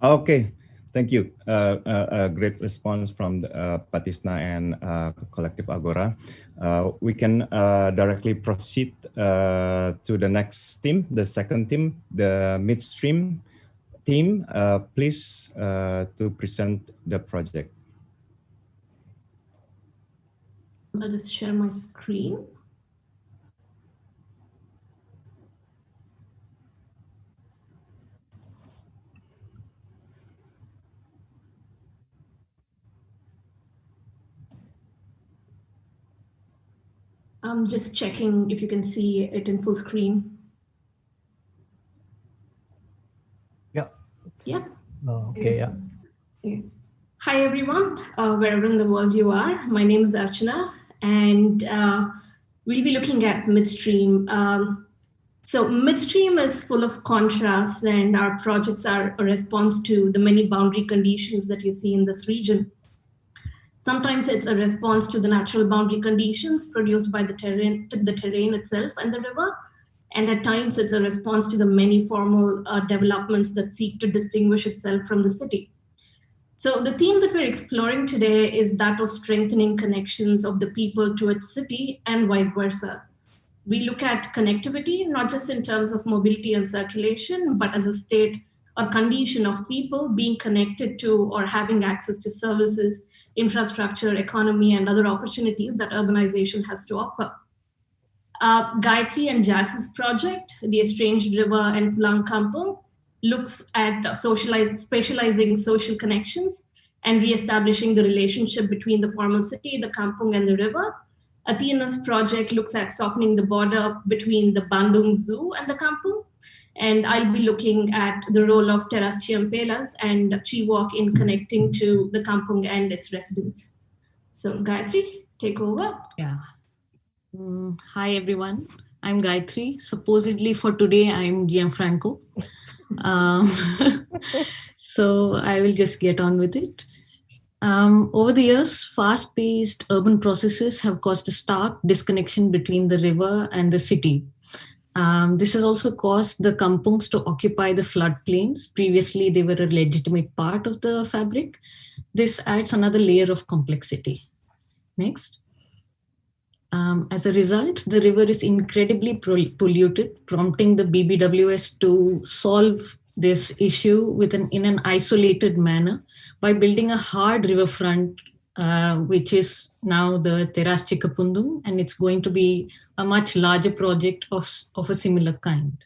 Okay, thank you. A great response from Tisna and Collective Agora. We can directly proceed to the next team, the second team, the midstream team. Please to present the project. I'll just share my screen. I'm just checking if you can see it in full screen. Yeah. Yeah. Okay, yeah. Okay. Hi, everyone, wherever in the world you are. My name is Archana, and we'll be looking at midstream. So midstream is full of contrasts, and our projects are a response to the many boundary conditions that you see in this region. Sometimes it's a response to the natural boundary conditions produced by the terrain itself and the river. And at times it's a response to the many formal developments that seek to distinguish itself from the city. So the theme that we're exploring today is that of strengthening connections of the people to its city and vice versa. We look at connectivity, not just in terms of mobility and circulation, but as a state or condition of people being connected to or having access to services, infrastructure, economy, and other opportunities that urbanization has to offer. Gayatri and Jass's project, The Estranged River and Pulang Kampung, looks at specializing social connections and reestablishing the relationship between the formal city, the kampung, and the river. Athena's project looks at softening the border between the Bandung Zoo and the kampung. And I'll be looking at the role of Teras Ciampelas and Chiwalk in connecting to the kampung and its residents. So Gayatri, take over. Yeah. Hi, everyone. I'm Gayatri. Supposedly for today, I'm Gianfranco. So I will just get on with it. Over the years, fast-paced urban processes have caused a stark disconnection between the river and the city. This has also caused the kampungs to occupy the floodplains. Previously, they were a legitimate part of the fabric. This adds another layer of complexity. Next. As a result, the river is incredibly polluted, prompting the BBWS to solve this issue in an isolated manner by building a hard riverfront, which is now the Teras Cikapundung, and it's going to be a much larger project of a similar kind.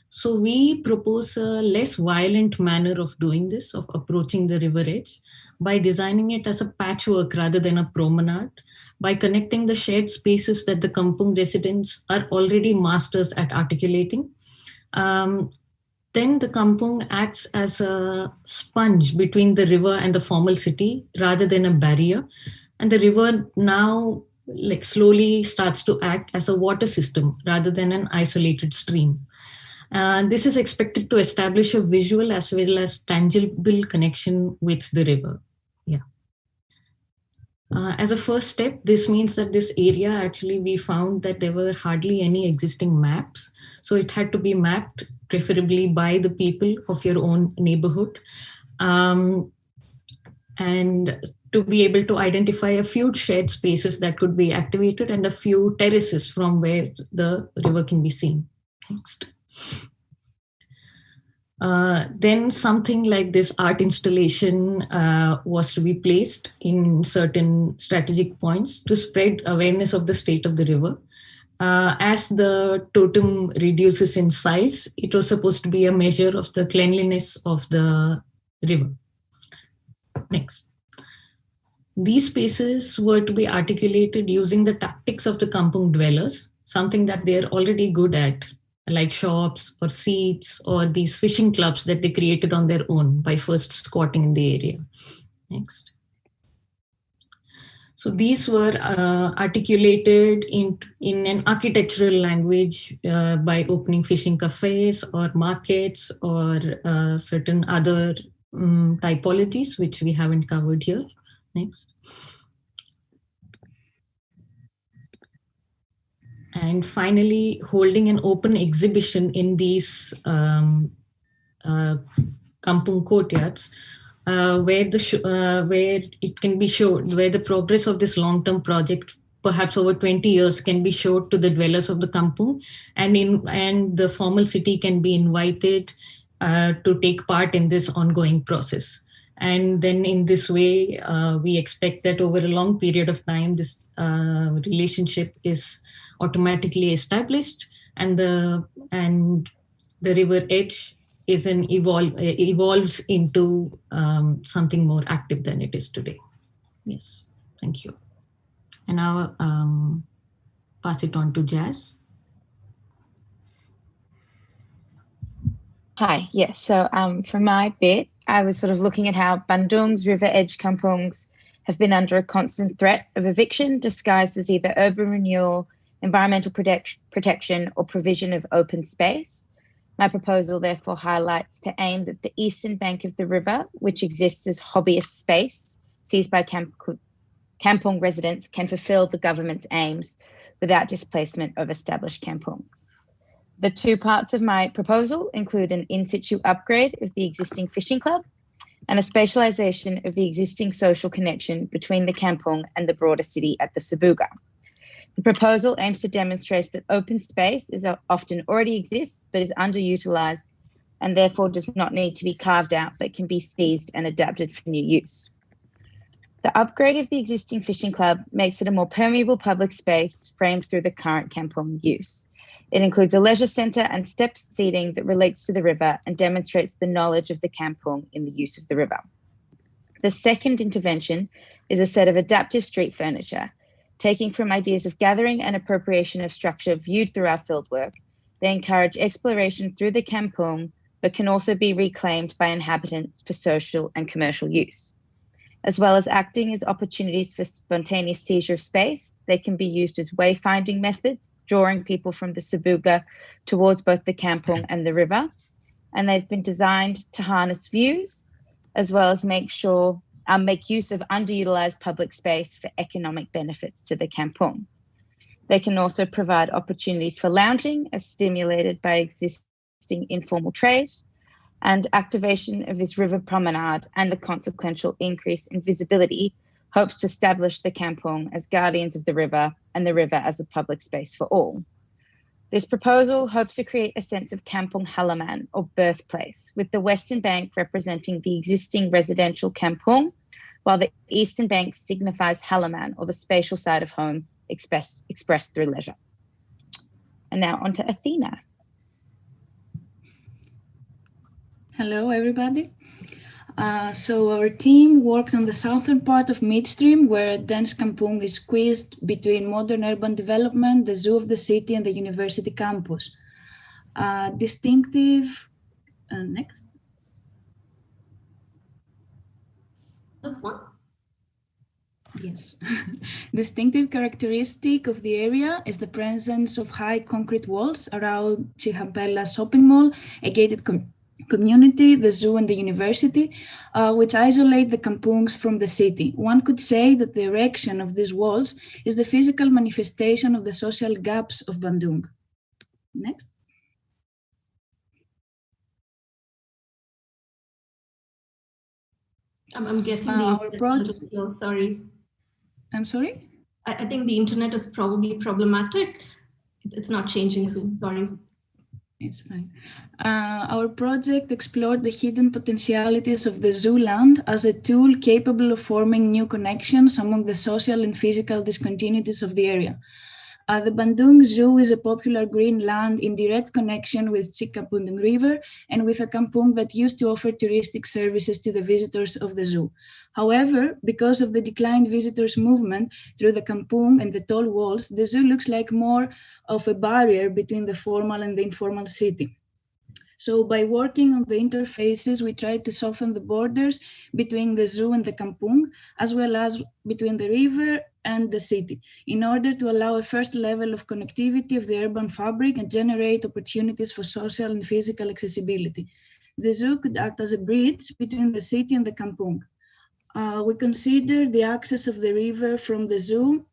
So we propose a less violent manner of doing this, of approaching the river edge, by designing it as a patchwork rather than a promenade, by connecting the shared spaces that the kampung residents are already masters at articulating. Then the kampung acts as a sponge between the river and the formal city rather than a barrier. And the river now slowly starts to act as a water system rather than an isolated stream. This is expected to establish a visual as well as tangible connection with the river. Yeah. As a first step, this means that this area, actually, we found that there were hardly any existing maps. So it had to be mapped, preferably by the people of your own neighborhood. And to be able to identify a few shared spaces that could be activated and a few terraces from where the river can be seen. Next. Then something like this art installation was to be placed in certain strategic points to spread awareness of the state of the river. As the totem reduces in size, it was supposed to be a measure of the cleanliness of the river. Next. These spaces were to be articulated using the tactics of the kampung dwellers, something that they're already good at, like shops or seats or these fishing clubs that they created on their own by first squatting in the area. Next. So these were articulated in an architectural language by opening fishing cafes or markets or certain other typologies, which we haven't covered here. Next. And finally, holding an open exhibition in these kampung courtyards, where it can be showed, where the progress of this long-term project, perhaps over 20 years, can be showed to the dwellers of the kampung, and the formal city can be invited to take part in this ongoing process. And then in this way, we expect that over a long period of time, this relationship is automatically established, and the river edge evolves into something more active than it is today. Yes, thank you. And now pass it on to Jazz. Hi, yes. So for my bit, I was sort of looking at how Bandung's river edge kampungs have been under a constant threat of eviction, disguised as either urban renewal, environmental protection, or provision of open space. My proposal therefore highlights to aim that the eastern bank of the river, which exists as hobbyist space, seized by kampung residents, can fulfill the government's aims without displacement of established kampungs. The two parts of my proposal include an in-situ upgrade of the existing fishing club and a spatialization of the existing social connection between the kampung and the broader city at the Sabuga. The proposal aims to demonstrate that open space often already exists but is underutilized and therefore does not need to be carved out but can be seized and adapted for new use. The upgrade of the existing fishing club makes it a more permeable public space framed through the current kampung use. It includes a leisure centre and stepped seating that relates to the river and demonstrates the knowledge of the kampung in the use of the river. The second intervention is a set of adaptive street furniture. Taking from ideas of gathering and appropriation of structure viewed through our fieldwork, they encourage exploration through the kampung, but can also be reclaimed by inhabitants for social and commercial use. As well as acting as opportunities for spontaneous seizure of space, they can be used as wayfinding methods, drawing people from the Sabuga towards both the kampung and the river. And they've been designed to harness views, as well as make use of underutilized public space for economic benefits to the kampung. They can also provide opportunities for lounging, as stimulated by existing informal trade, and activation of this river promenade and the consequential increase in visibility hopes to establish the kampung as guardians of the river and the river as a public space for all. This proposal hopes to create a sense of kampung halaman, or birthplace, with the western bank representing the existing residential kampung, while the eastern bank signifies halaman, or the spatial side of home expressed through leisure. And now on to Athena. Hello, everybody. So our team worked on the southern part of midstream, where dense kampung is squeezed between modern urban development, the zoo of the city, and the university campus. Next. This one? Yes. Distinctive characteristic of the area is the presence of high concrete walls around Cihampela shopping mall, a gated community, the zoo, and the university, which isolate the kampungs from the city. One could say that the erection of these walls is the physical manifestation of the social gaps of Bandung. Next. I'm guessing sorry. I'm sorry? I think the internet is probably problematic. It's not changing soon, sorry. It's fine. Our project explored the hidden potentialities of the zoo land as a tool capable of forming new connections among the social and physical discontinuities of the area. The Bandung Zoo is a popular green land in direct connection with Cikapundung River and with a kampung that used to offer touristic services to the visitors of the zoo. However, because of the declined visitors movement through the kampung and the tall walls, the zoo looks like more of a barrier between the formal and the informal city. So by working on the interfaces, we tried to soften the borders between the zoo and the kampung, as well as between the river and the city, in order to allow a first level of connectivity of the urban fabric and generate opportunities for social and physical accessibility. The zoo could act as a bridge between the city and the kampung. We consider the access of the river from the zoo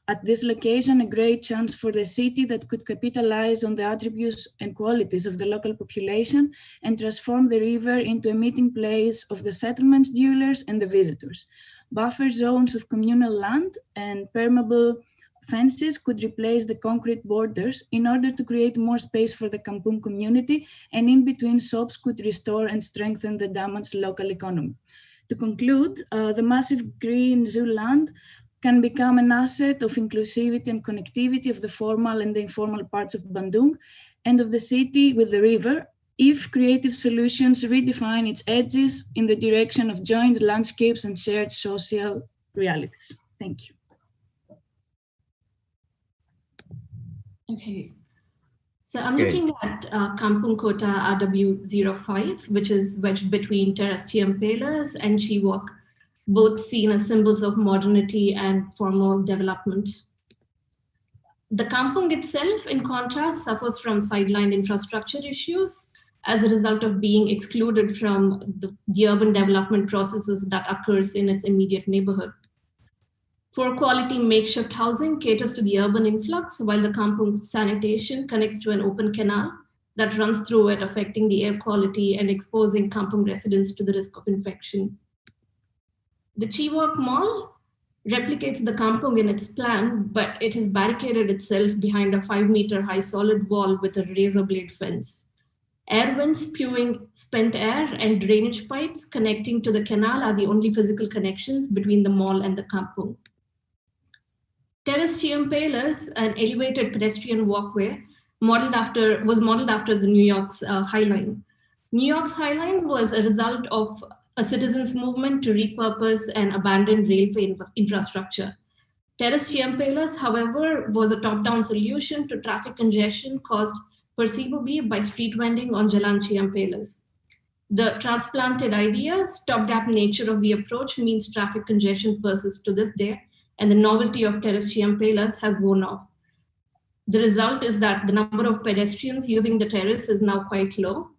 at this location a great chance for the city that could capitalize on the attributes and qualities of the local population and transform the river into a meeting place of the settlements, dwellers, and the visitors. Buffer zones of communal land and permeable fences could replace the concrete borders in order to create more space for the kampung community, and in between shops could restore and strengthen the damaged local economy. To conclude, the massive green zoo land can become an asset of inclusivity and connectivity of the formal and the informal parts of Bandung and of the city with the river, if creative solutions redefine its edges in the direction of joined landscapes and shared social realities. Thank you. Okay. So I'm looking at Kampung Kota RW05, which is wedged between Terrace Ciempelas and Ciwok, both seen as symbols of modernity and formal development. The kampung itself, in contrast, suffers from sidelined infrastructure issues as a result of being excluded from the urban development processes that occurs in its immediate neighborhood. Poor quality makeshift housing caters to the urban influx, while the kampung's sanitation connects to an open canal that runs through it, affecting the air quality and exposing kampung residents to the risk of infection. The Ciwok Mall replicates the kampung in its plan, but it has barricaded itself behind a 5-meter high solid wall with a razor blade fence. Air vents spewing spent air and drainage pipes connecting to the canal are the only physical connections between the mall and the kampung. Terrace Ciempelas, an elevated pedestrian walkway, was modeled after the New York's High Line. New York's High Line was a result of a citizens' movement to repurpose an abandoned railway infrastructure. Terrace Ciempelas, however, was a top-down solution to traffic congestion caused perceivably by street vending on Jalan Ciempelas. The transplanted idea, stopgap nature of the approach means traffic congestion persists to this day, and the novelty of Terrace Ciempelas has worn off. The result is that the number of pedestrians using the terrace is now quite low.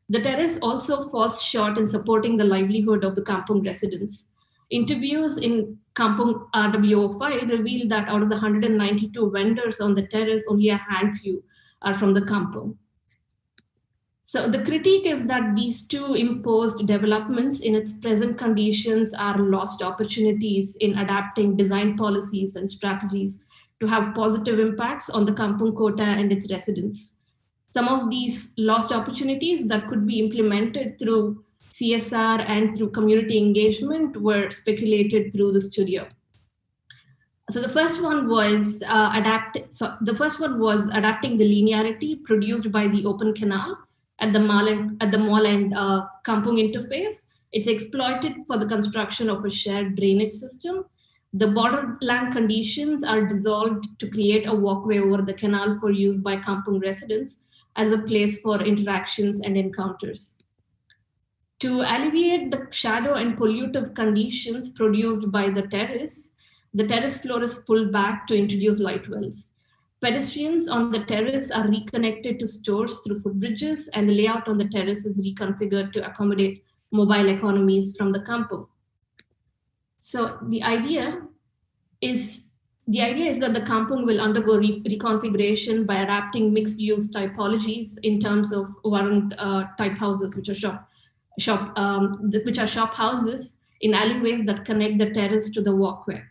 The terrace also falls short in supporting the livelihood of the kampung residents. Interviews in Kampung RW05 revealed that out of the 192 vendors on the terrace, only a handful are from the kampung. So the critique is that these two imposed developments in its present conditions are lost opportunities in adapting design policies and strategies to have positive impacts on the Kampung Kota and its residents. Some of these lost opportunities that could be implemented through CSR and through community engagement were speculated through the studio. So the first one was adapting the linearity produced by the open canal at the mall and kampung interface. It's exploited for the construction of a shared drainage system. The borderland conditions are dissolved to create a walkway over the canal for use by kampung residents as a place for interactions and encounters. To alleviate the shadow and pollutive conditions produced by the terrace floor is pulled back to introduce light wells. Pedestrians on the terrace are reconnected to stores through footbridges, and the layout on the terrace is reconfigured to accommodate mobile economies from the kampung. So the idea is that the kampung will undergo reconfiguration by adapting mixed-use typologies in terms of warung type houses, which are shop houses in alleyways that connect the terrace to the walkway.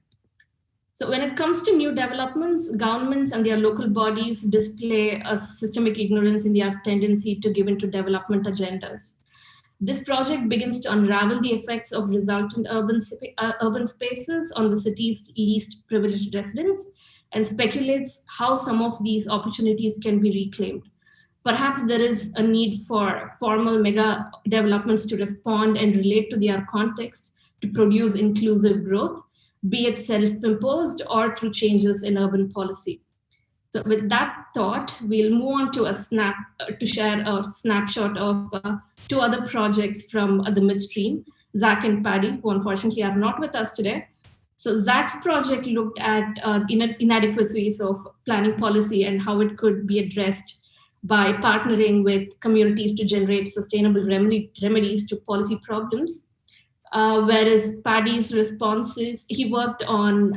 So when it comes to new developments, governments and their local bodies display a systemic ignorance in their tendency to give into development agendas. This project begins to unravel the effects of resultant urban spaces on the city's least privileged residents and speculates how some of these opportunities can be reclaimed. Perhaps there is a need for formal mega developments to respond and relate to their context to produce inclusive growth, be it self-imposed or through changes in urban policy. So with that thought, we'll move on to share a snapshot of two other projects from the midstream, Zach and Paddy, who unfortunately are not with us today. So Zach's project looked at inadequacies of planning policy and how it could be addressed by partnering with communities to generate sustainable remedies to policy problems. Whereas Paddy's responses, he worked on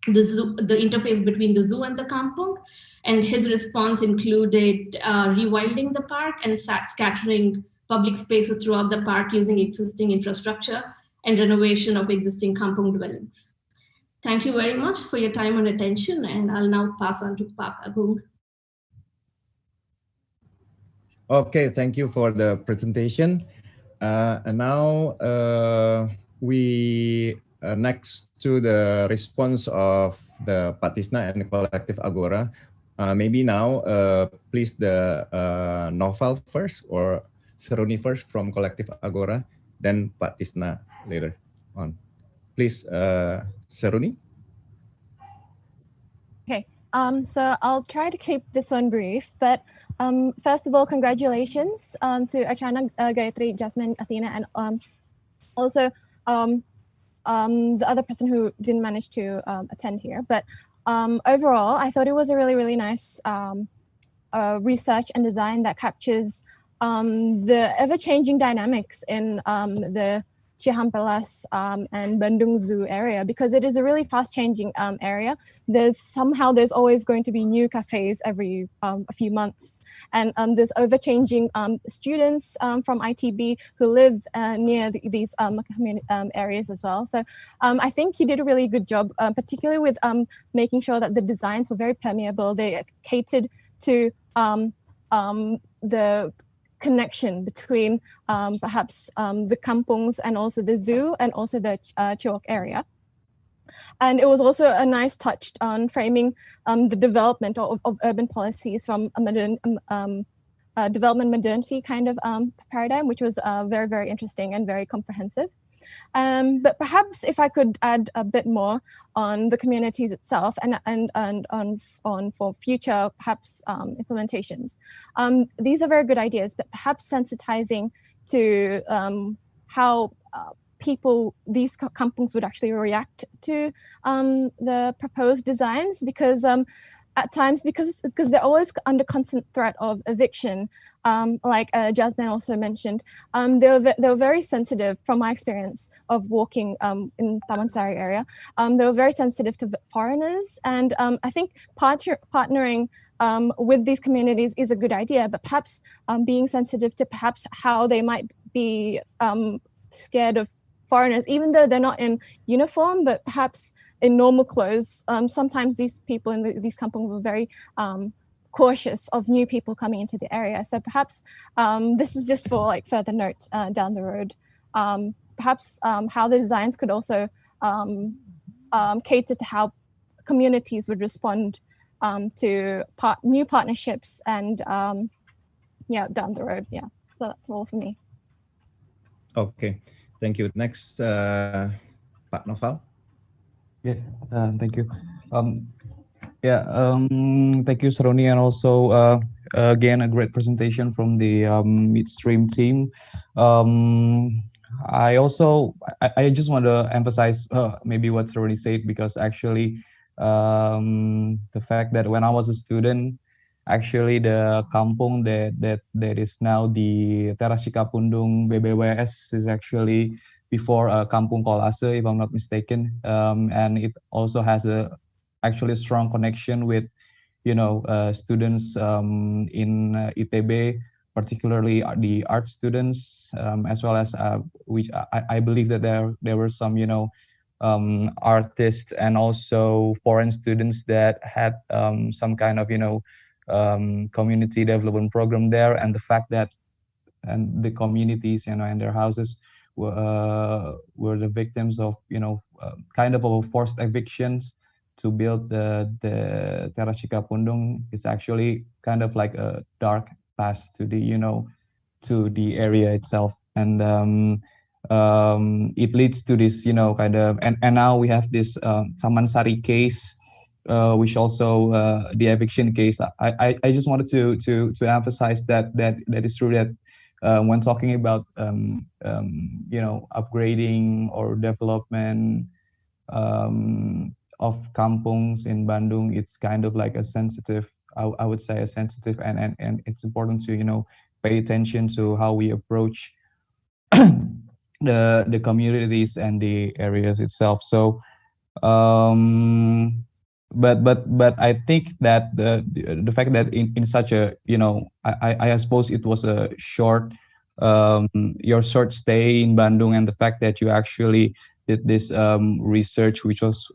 the interface between the zoo and the kampung, and his response included rewilding the park and scattering public spaces throughout the park using existing infrastructure and renovation of existing kampung dwellings. Thank you very much for your time and attention, and I'll now pass on to Pak Agung. Okay, thank you for the presentation. And now we next to the response of the Pak Tisna and Collective Agora. Maybe now, please the Novel first or Seruni first from Collective Agora, then Pak Tisna later on. Please, Seruni. Okay, so I'll try to keep this one brief, but first of all, congratulations to Archana, Gayatri, Jasmine, Athena, and also the other person who didn't manage to attend here. But overall, I thought it was a really, really nice research and design that captures the ever-changing dynamics in the Cihampelas and Bandung Zoo area, because it is a really fast-changing area. There's always going to be new cafes every a few months, and there's over-changing students from ITB who live near these areas as well. So I think he did a really good job, particularly with making sure that the designs were very permeable. They catered to the connection between perhaps the kampungs and also the zoo and also the Chiwok area. And it was also a nice touch on framing the development of urban policies from a development modernity kind of paradigm, which was very, very interesting and very comprehensive. But perhaps if I could add a bit more on the communities itself and on for future perhaps implementations. These are very good ideas, but perhaps sensitizing to how these kampungs would actually react to the proposed designs, because at times, because they're always under constant threat of eviction, like Jasmine also mentioned, they were very sensitive, from my experience of walking in Taman Sari area. They were very sensitive to foreigners, and I think partnering with these communities is a good idea, but perhaps being sensitive to perhaps how they might be scared of foreigners, even though they're not in uniform, but perhaps in normal clothes. Sometimes these people in these kampungs were very cautious of new people coming into the area. So perhaps this is just for like further note down the road. Perhaps how the designs could also cater to how communities would respond to new partnerships and down the road. Yeah, so that's all for me. Okay, thank you. Next, Pak Noval. Yeah, thank you. Thank you, Seruni, and also again a great presentation from the midstream team. I just want to emphasize maybe what Seruni said, because actually the fact that when I was a student, actually the kampung that is now the Teras Cikapundung BBWS is actually before Kampung Kolase, if I'm not mistaken, and it also has actually a strong connection with students in ITB, particularly the art students, as well as which I believe that there were some artists and also foreign students that had some kind of community development program there, and the fact that the communities in their houses were the victims of kind of forced evictions to build the Terra Cikapundung is actually kind of like a dark past to the area itself, and it leads to this kind of and now we have this Samansari case, which also the eviction case. I just wanted to emphasize that is true that when talking about upgrading or development of kampungs in Bandung, it's kind of like a sensitive, I would say a sensitive, and it's important to pay attention to how we approach the communities and the areas itself. So but I think that the fact that in such a I suppose it was a short your short stay in Bandung, and the fact that you actually did this research, which was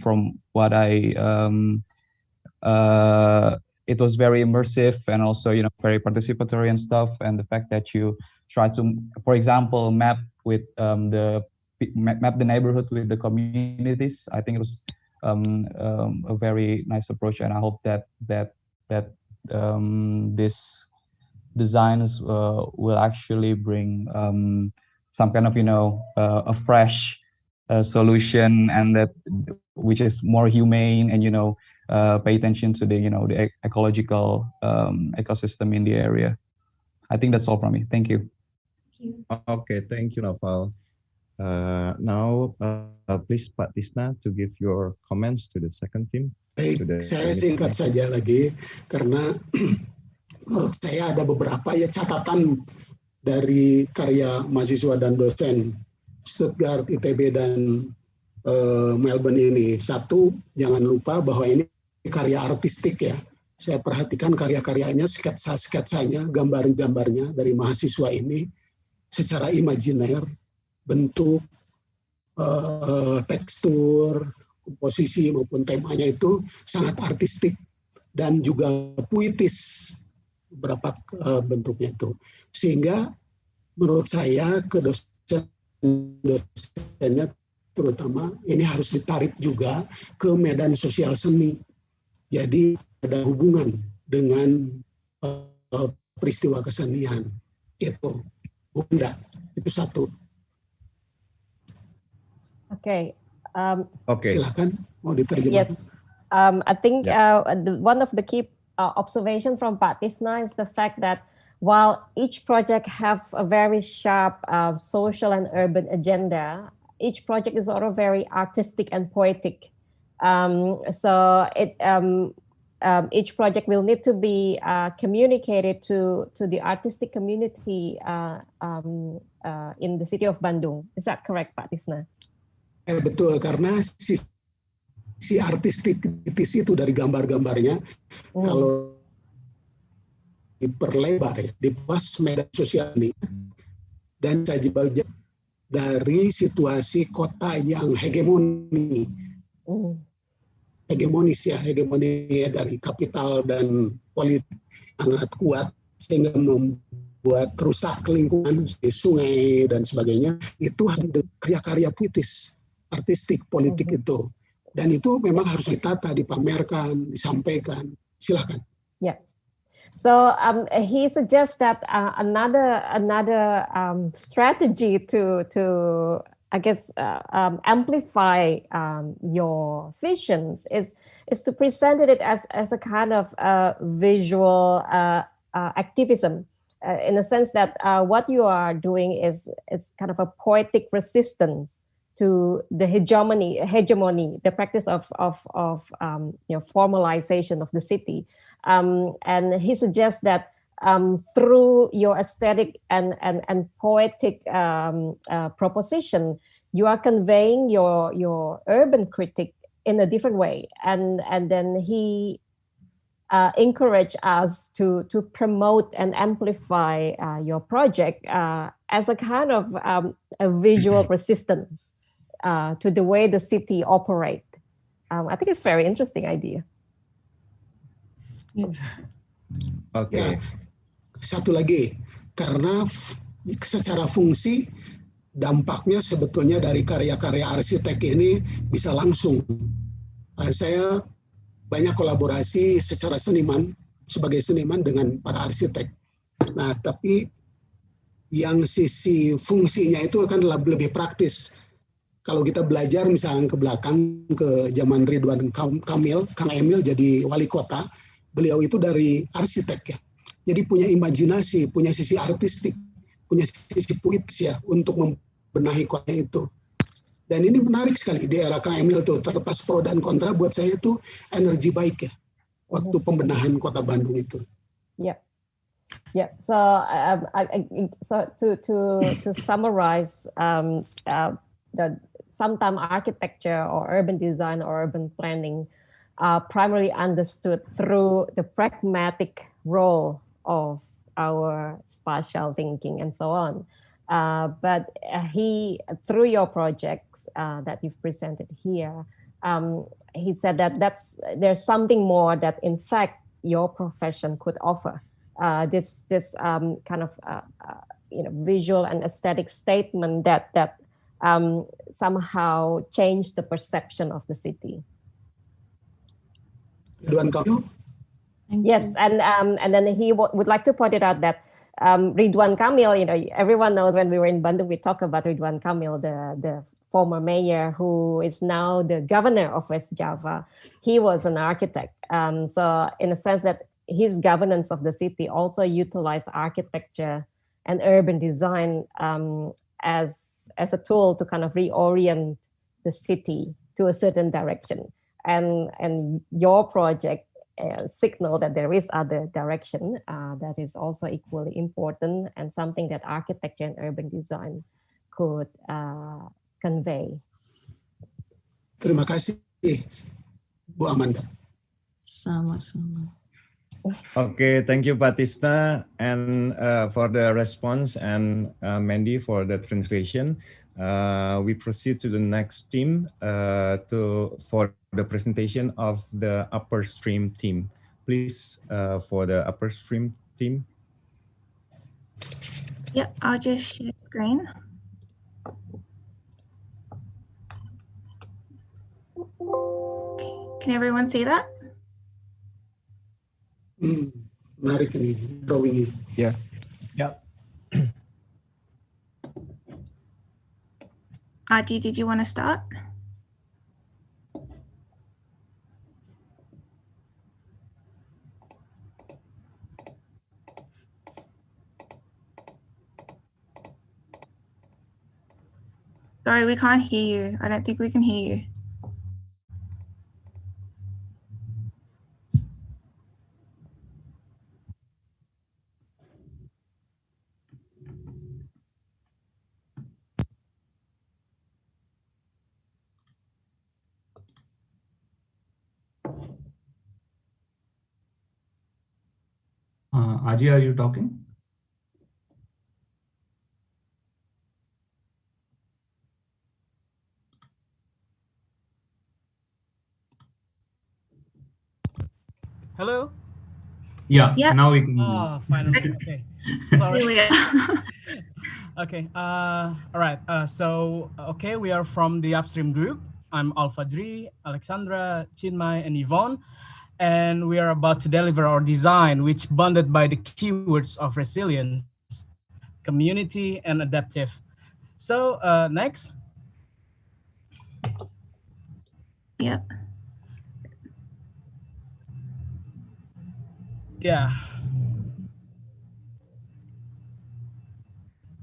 from what it was very immersive and also very participatory and stuff, and the fact that you try to, for example, map the neighborhood with the communities. I think it was a very nice approach, and I hope that this designs will actually bring some kind of a fresh solution, and that which is more humane, and pay attention to the ecological ecosystem in the area. I think that's all from me. Thank you. Okay, thank you, Noval. Now, please, Pak Tisna, to give your comments to the second team. Baik, saya singkat saja lagi karena menurut saya ada beberapa catatan dari karya mahasiswa dan dosen Stuttgart, ITB, dan Melbourne ini. Satu, jangan lupa bahwa ini karya artistik ya. Saya perhatikan karya-karyanya, sketsa-sketsanya, gambar-gambarnya dari mahasiswa ini secara imajiner, bentuk, tekstur, komposisi maupun temanya itu sangat artistik dan juga puitis beberapa bentuknya itu. Sehingga menurut saya ke dosennya terutama ini harus ditarik juga ke medan sosial seni. Jadi ada hubungan dengan peristiwa kesenian itu. Bunda, itu satu. Okay. Okay. Silakan, mau diterjemahkan. Yes. I think one of the key observation from Pak Tisna is the fact that while each project have a very sharp social and urban agenda, each project is also very artistic and poetic. So each project will need to be communicated to the artistic community in the city of Bandung. Is that correct, Pak Tisna? Betul, karena si artistis itu dari gambar-gambarnya kalau diperlebar ya, dipas medan sosial ini dan saja bagian dari situasi kota yang hegemoni. Hegemonis ya, hegemoni dari kapital dan politik sangat kuat sehingga membuat rusak lingkungan, sungai dan sebagainya. Itu karya-karya puitis, artistik, politik itu. Dan itu memang harus ditata, dipamerkan, disampaikan. Silakan. Yeah. So he suggests that another strategy to I guess amplify your visions is to present it as a kind of visual activism, in a sense that what you are doing is kind of a poetic resistance to the hegemony, the practice of formalization of the city, and he suggests that through your aesthetic and poetic proposition, you are conveying your urban critique in a different way, and then he encouraged us to promote and amplify your project as a kind of a visual resistance to the way the city operate. I think it's a very interesting idea. Yes. Oke. Ya, satu lagi, karena secara fungsi dampaknya sebetulnya dari karya-karya arsitek ini bisa langsung. Saya banyak kolaborasi secara sebagai seniman dengan para arsitek. Nah, tapi yang sisi fungsinya itu kan lebih praktis. Kalau kita belajar misalnya ke belakang ke zaman Ridwan Kamil, Kang Emil jadi wali kota, beliau itu dari arsitek ya. Jadi punya imajinasi, punya sisi artistik, punya sisi puitis ya untuk membenahi kota itu. Dan ini menarik sekali di era Kang Emil tuh, terlepas pro dan kontra, buat saya itu energi baik ya waktu pembenahan kota Bandung itu. Yeah. Yeah, so to summarize, sometimes architecture or urban design or urban planning are primarily understood through the pragmatic role of our spatial thinking and so on. But through your projects that you've presented here, he said that there's something more that in fact your profession could offer. This kind of visual and aesthetic statement that somehow change the perception of the city. Yes, and then he would like to point it out that Ridwan Kamil, everyone knows when we were in Bandung, we talk about Ridwan Kamil, the former mayor who is now the governor of West Java. He was an architect. So in a sense that his governance of the city also utilized architecture and urban design as a tool to kind of reorient the city to a certain direction. And your project signal that there is other direction that is also equally important and something that architecture and urban design could convey. Terima kasih, Bu Amanda. Sama-sama. Okay, thank you, Pak Tisna, and for the response, and Mandy for the translation. We proceed to the next team for the presentation of the upper stream team. Please, for the upper stream team. Yep, I'll just share screen. Can everyone see that? Menarik ini drawing ini. Yeah. Yeah. Aji, did you want to start? Sorry, we can't hear you. I don't think we can hear you. Aji, are you talking? Hello? Yeah, Yep. now we can. Oh, finally. Okay. Sorry. Okay. All right. Okay, we are from the upstream group. I'm Al-Fajri, Alexandra, Chinmay, and Yvonne. And we are about to deliver our design, which bonded by the keywords of resilience, community, and adaptive. So next. Yep. Yeah.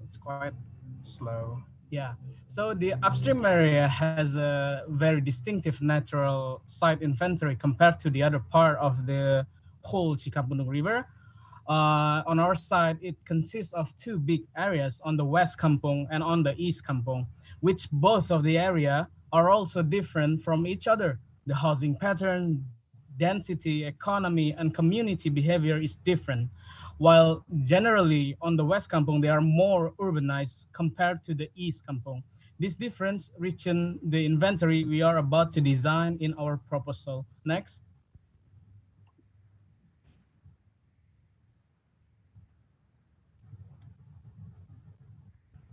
It's quite slow. Yeah. So the upstream area has a very distinctive natural site inventory compared to the other part of the whole Cikapundung River. On our side, it consists of two big areas on the west kampung and on the east kampung, which both of the area are also different from each other. The housing pattern, density, economy, and community behavior is different. While generally on the west kampung, they are more urbanized compared to the east kampung. This difference reaches the inventory we are about to design in our proposal. Next.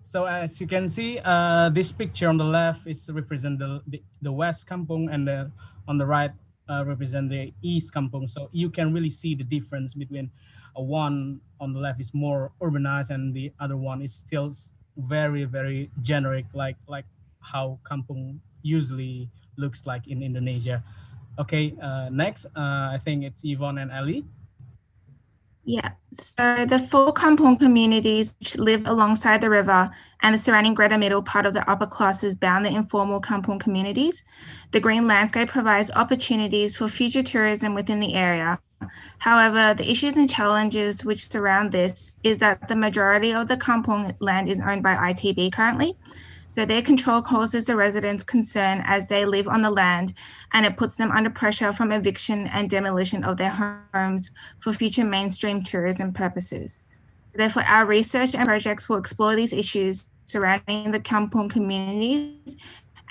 So as you can see, this picture on the left is represent the West Kampung, and on the right represent the East Kampung. So you can really see the difference between one on the left is more urbanized and the other one is still very, very generic, like how kampung usually looks like in Indonesia. Okay, next, I think it's Yvonne and Ali. Yeah, so the 4 kampung communities which live alongside the river and the surrounding greater middle part of the upper classes bound the informal kampung communities. The green landscape provides opportunities for future tourism within the area. However, the issues and challenges which surround this is that the majority of the kampung land is owned by ITB currently. So their control causes the residents concern as they live on the land, and it puts them under pressure from eviction and demolition of their homes for future mainstream tourism purposes. Therefore, our research and projects will explore these issues surrounding the kampung communities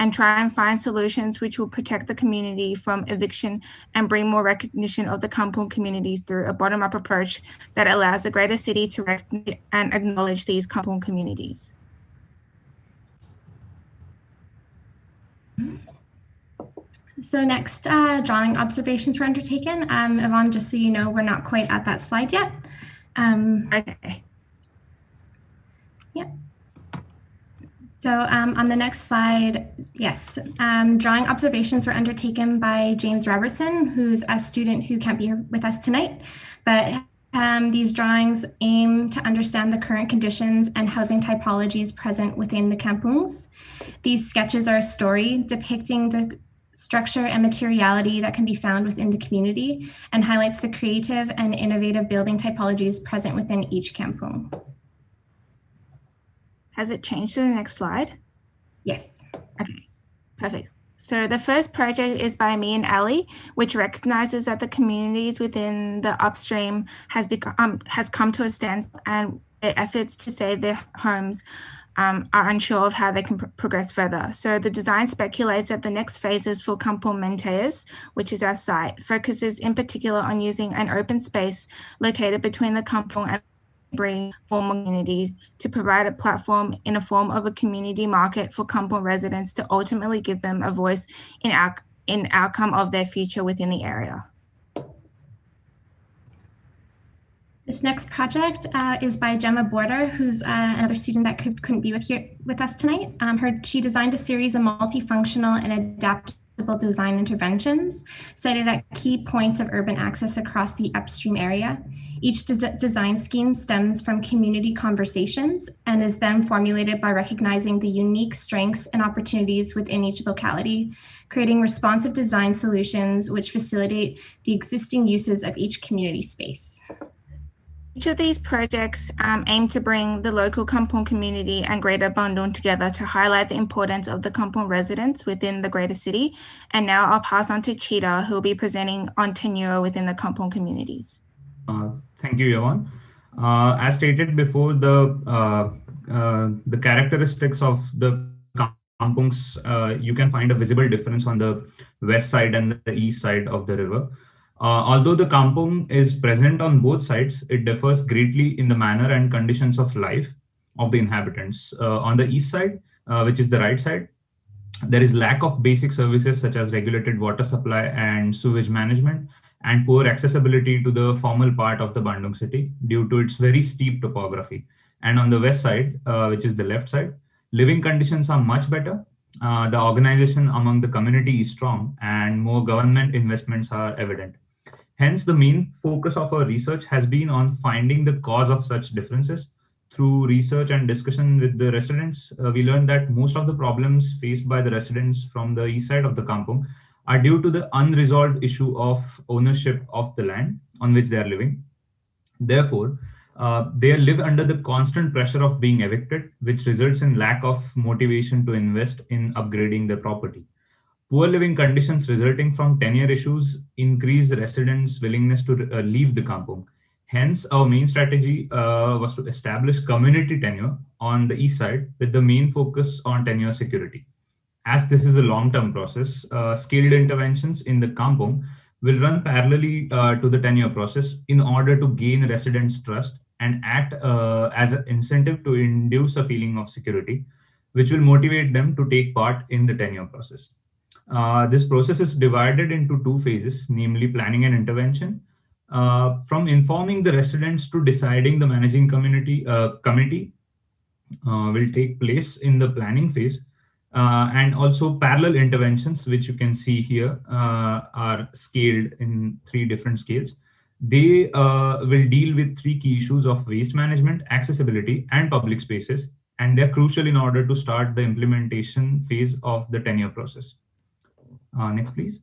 and try and find solutions which will protect the community from eviction and bring more recognition of the kampung communities through a bottom-up approach that allows the greater city to recognize and acknowledge these kampung communities. So next, drawing observations were undertaken. Yvonne, just so you know, we're not quite at that slide yet. Okay. Yeah. So on the next slide, yes, drawing observations were undertaken by James Robertson, who's a student who can't be here with us tonight, but these drawings aim to understand the current conditions and housing typologies present within the kampungs. These sketches are a story depicting the structure and materiality that can be found within the community and highlights the creative and innovative building typologies present within each kampung. Has it changed to the next slide? Yes. Okay, perfect. So the first project is by me and Ali, which recognizes that the communities within the upstream has come to a standstill, and their efforts to save their homes are unsure of how they can progress further. So the design speculates that the next phases for Kampung Menteus, which is our site, focuses in particular on using an open space located between the kampung and bring formal communities to provide a platform in a form of a community market for kampung residents to ultimately give them a voice in outcome of their future within the area. This next project is by Gemma Border, who's another student that couldn't be with us tonight. She designed a series of multifunctional and adaptable design interventions sited at key points of urban access across the upstream area. Each design scheme stems from community conversations and is then formulated by recognizing the unique strengths and opportunities within each locality, creating responsive design solutions which facilitate the existing uses of each community space. Each of these projects aim to bring the local kampung community and Greater Bandung together to highlight the importance of the kampung residents within the greater city. And now I'll pass on to Cheetah, who will be presenting on tenure within the kampung communities. Thank you, Yvonne. As stated before, the characteristics of the kampungs, you can find a visible difference on the west side and the east side of the river. Although the kampung is present on both sides, it differs greatly in the manner and conditions of life of the inhabitants. On the east side, which is the right side, there is lack of basic services such as regulated water supply and sewage management, and poor accessibility to the formal part of the Bandung city due to its very steep topography. And on the west side, which is the left side, living conditions are much better. The organization among the community is strong and more government investments are evident. Hence, the main focus of our research has been on finding the cause of such differences. Through research and discussion with the residents, we learned that most of the problems faced by the residents from the east side of the kampung are due to the unresolved issue of ownership of the land on which they are living. Therefore, they live under the constant pressure of being evicted, which results in lack of motivation to invest in upgrading their property. Poor living conditions resulting from tenure issues increase the residents' willingness to leave the kampung. Hence, our main strategy was to establish community tenure on the east side with the main focus on tenure security. As this is a long-term process, skilled interventions in the kampung will run parallelly to the tenure process in order to gain residents' trust and act as an incentive to induce a feeling of security, which will motivate them to take part in the tenure process. This process is divided into two phases, namely planning and intervention. From informing the residents to deciding the managing committee will take place in the planning phase, and also parallel interventions, which you can see here, are scaled in 3 different scales. They will deal with 3 key issues of waste management, accessibility, and public spaces, and they're crucial in order to start the implementation phase of the tenure process. Next, please.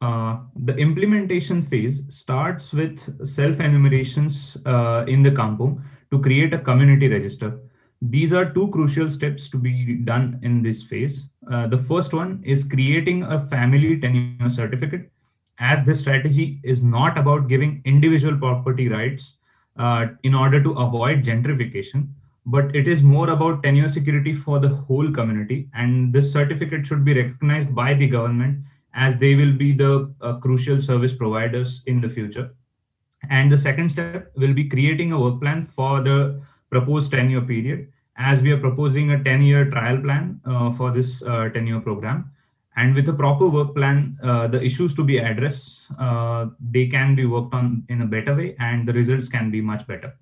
The implementation phase starts with self-enumerations in the kampung to create a community register. These are 2 crucial steps to be done in this phase. The first one is creating a family tenure certificate, as this strategy is not about giving individual property rights in order to avoid gentrification, but it is more about tenure security for the whole community. And this certificate should be recognized by the government, as they will be the crucial service providers in the future. And the second step will be creating a work plan for the proposed tenure period, as we are proposing a 10-year trial plan for this tenure program. And with a proper work plan, the issues to be addressed, they can be worked on in a better way, and the results can be much better.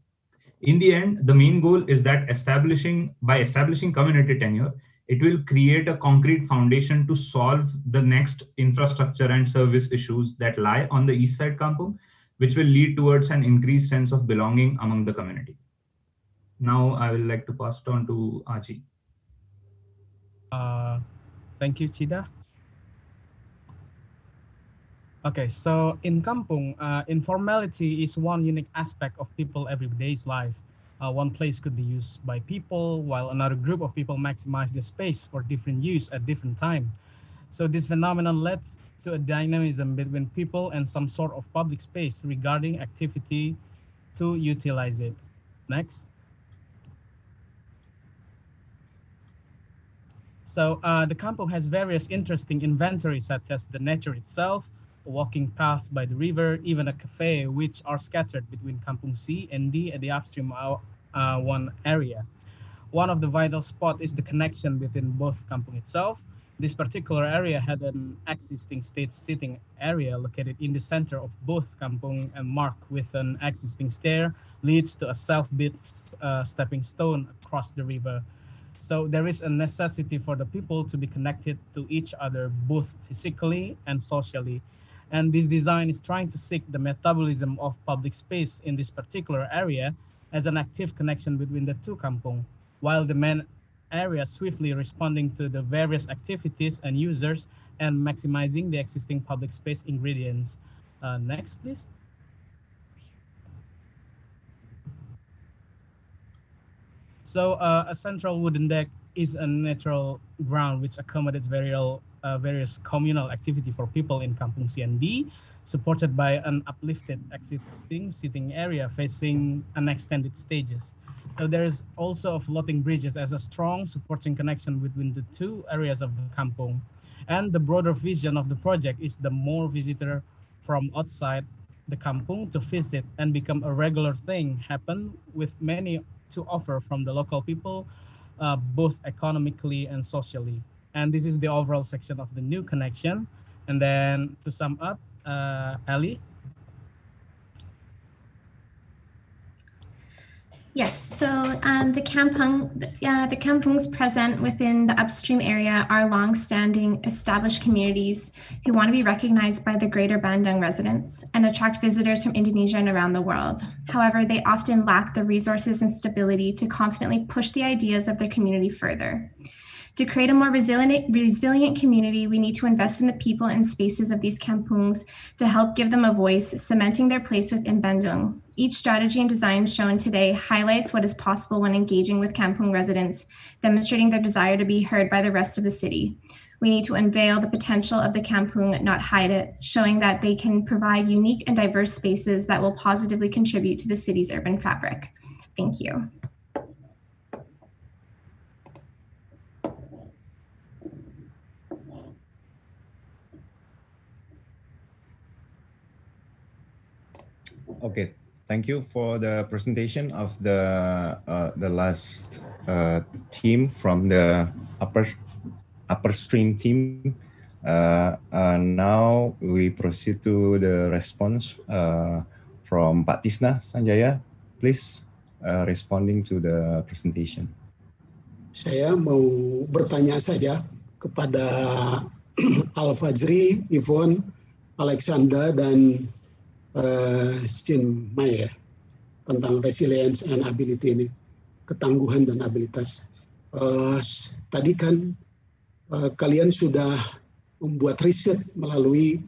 In the end, the main goal is that by establishing community tenure, it will create a concrete foundation to solve the next infrastructure and service issues that lie on the east side kampung, which will lead towards an increased sense of belonging among the community. Now, I will like to pass it on to Aji. Thank you, Chida. Okay, so in kampung, informality is one unique aspect of people's everyday's life. One place could be used by people, while another group of people maximize the space for different use at different time. So this phenomenon leads to a dynamism between people and some sort of public space regarding activity to utilize it. Next. So the kampung has various interesting inventories, such as the nature itself, a walking path by the river, even a cafe, which are scattered between Kampung C and D at the upstream one area. One of the vital spots is the connection between both kampung itself. This particular area had an existing state sitting area located in the center of both kampung and marked with an existing stair leads to a self-built stepping stone across the river. So there is a necessity for the people to be connected to each other, both physically and socially. And this design is trying to seek the metabolism of public space in this particular area as an active connection between the 2 kampung, while the main area swiftly responding to the various activities and users and maximizing the existing public space ingredients. Next, please. So a central wooden deck is a natural ground which accommodates various communal activity for people in Kampung C and D, supported by an uplifted existing sitting area facing unextended stages. So there is also floating bridges as a strong supporting connection between the 2 areas of the kampung. And the broader vision of the project is the more visitor from outside the kampung to visit and become a regular thing happen, with many to offer from the local people, both economically and socially. And this is the overall section of the new connection. And then to sum up, Ali. Yes, so the kampungs present within the upstream area are long-standing established communities who want to be recognized by the greater Bandung residents and attract visitors from Indonesia and around the world. However, they often lack the resources and stability to confidently push the ideas of their community further. To create a more resilient community, we need to invest in the people and spaces of these kampungs to help give them a voice, cementing their place within Bandung. Each strategy and design shown today highlights what is possible when engaging with kampung residents, demonstrating their desire to be heard by the rest of the city. We need to unveil the potential of the kampung, not hide it, showing that they can provide unique and diverse spaces that will positively contribute to the city's urban fabric. Thank you. Okay, thank you for the presentation of the last team from the upper stream team. Now we proceed to the response from Pak Tisna Sanjaya. Please responding to the presentation. Saya mau bertanya saja kepada Al-Fajri, Yvonne, Alexander, dan Shin Mayer tentang resilience and ability ini, ketangguhan dan abilitas. Tadi kan kalian sudah membuat riset melalui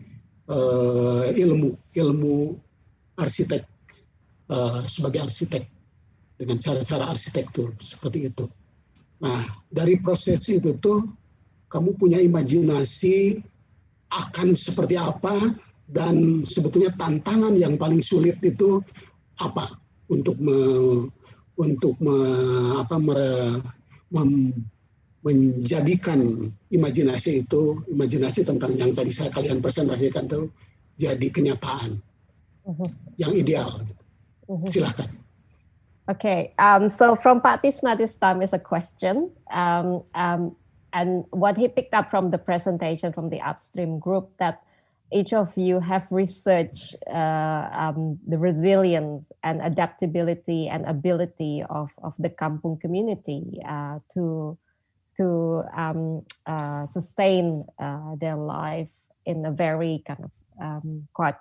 ilmu arsitek, sebagai arsitek dengan cara-cara arsitektur seperti itu. Nah, dari proses itu tuh kamu punya imajinasi akan seperti apa, dan sebetulnya tantangan yang paling sulit itu apa untuk menjadikan imajinasi tentang yang tadi kalian presentasikan itu jadi kenyataan yang ideal. Silakan. Okay, so from Pak Tisna this time is a question, and what he picked up from the presentation from the upstream group, that each of you have researched the resilience and adaptability and ability of the kampung community to sustain their life in a very kind of quite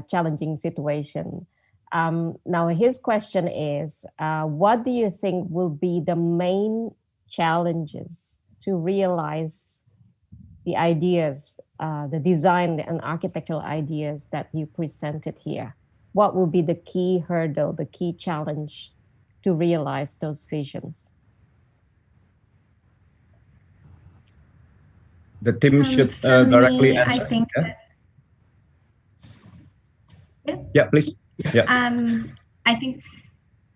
challenging situation. Now his question is, what do you think will be the main challenges to realize the ideas, the design and architectural ideas that you presented here? What will be the key hurdle, the key challenge to realize those visions? The team should directly answer. I think yeah, please. Yeah. I think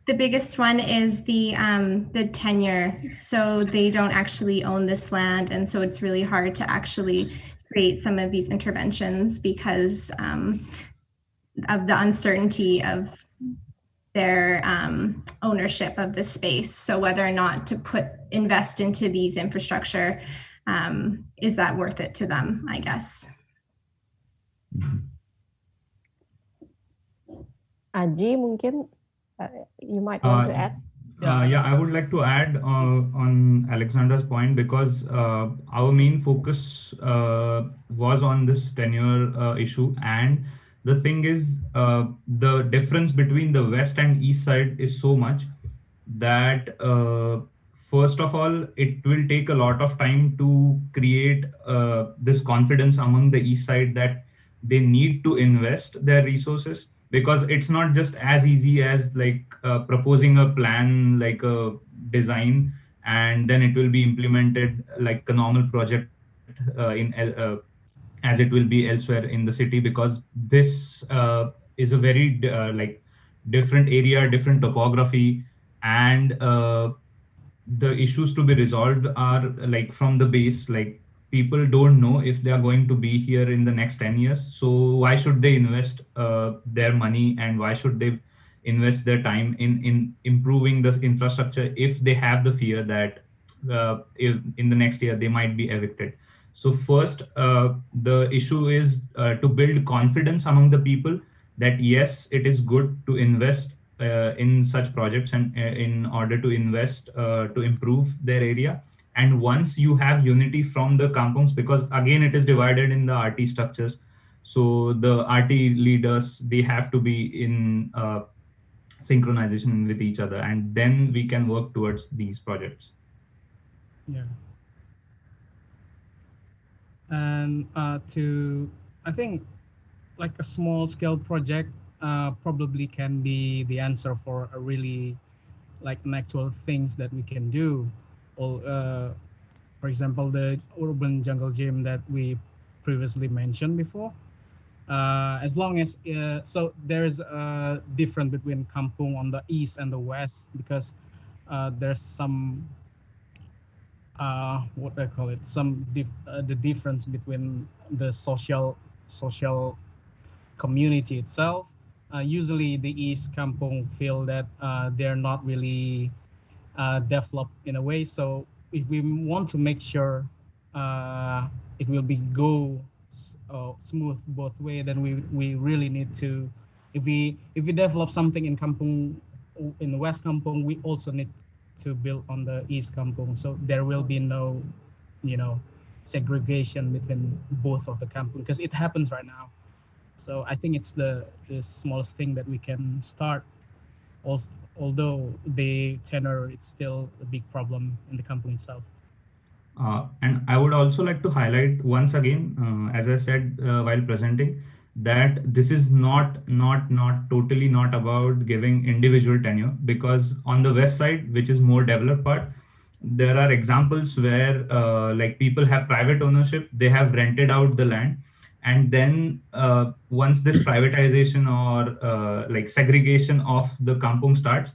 the biggest one is the tenure. So they don't actually own this land, and so it's really hard to actually create some of these interventions because of the uncertainty of their ownership of the space. So whether or not to invest into these infrastructure, is that worth it to them, I guess. Aji, mungkin you might want to add. Yeah, I would like to add on Alexander's point, because our main focus was on this tenure issue, and the thing is the difference between the west and east side is so much that first of all, it will take a lot of time to create this confidence among the east side that they need to invest their resources, because it's not just as easy as like proposing a plan, like a design, and then it will be implemented like a normal project as it will be elsewhere in the city, because this is a very like different area, different topography, and the issues to be resolved are like from the base, like people don't know if they are going to be here in the next 10 years. So why should they invest their money, and why should they invest their time in improving the infrastructure if they have the fear that if in the next year they might be evicted? So first, the issue is to build confidence among the people that yes, it is good to invest in such projects, and in order to invest to improve their area. And once you have unity from the kampungs, because again it is divided in the RT structures, so the RT leaders, they have to be in synchronization with each other, and then we can work towards these projects. Yeah. And I think like a small scale project probably can be the answer for a really like an actual things that we can do. For for example, the urban jungle gym that we previously mentioned before. As long as, so there's a difference between kampung on the east and the west, because there's some, what I call it, the difference between the social community itself. Usually the East Kampung feel that they're not really developed in a way. So if we want to make sure it will be go smooth both way, then we really need to, if we develop something in Kampung, in the West Kampung, we also need to build on the East Kampung. So there will be no, segregation between both of the kampung, because it happens right now. So I think it's the smallest thing that we can start. Also, although the tenor, it's still a big problem in the kampung itself. And I would also like to highlight once again, as I said while presenting, that this is not totally not about giving individual tenure, because on the west side, which is more developed part, there are examples where like people have private ownership, they have rented out the land, and then once this privatization or like segregation of the kampung starts,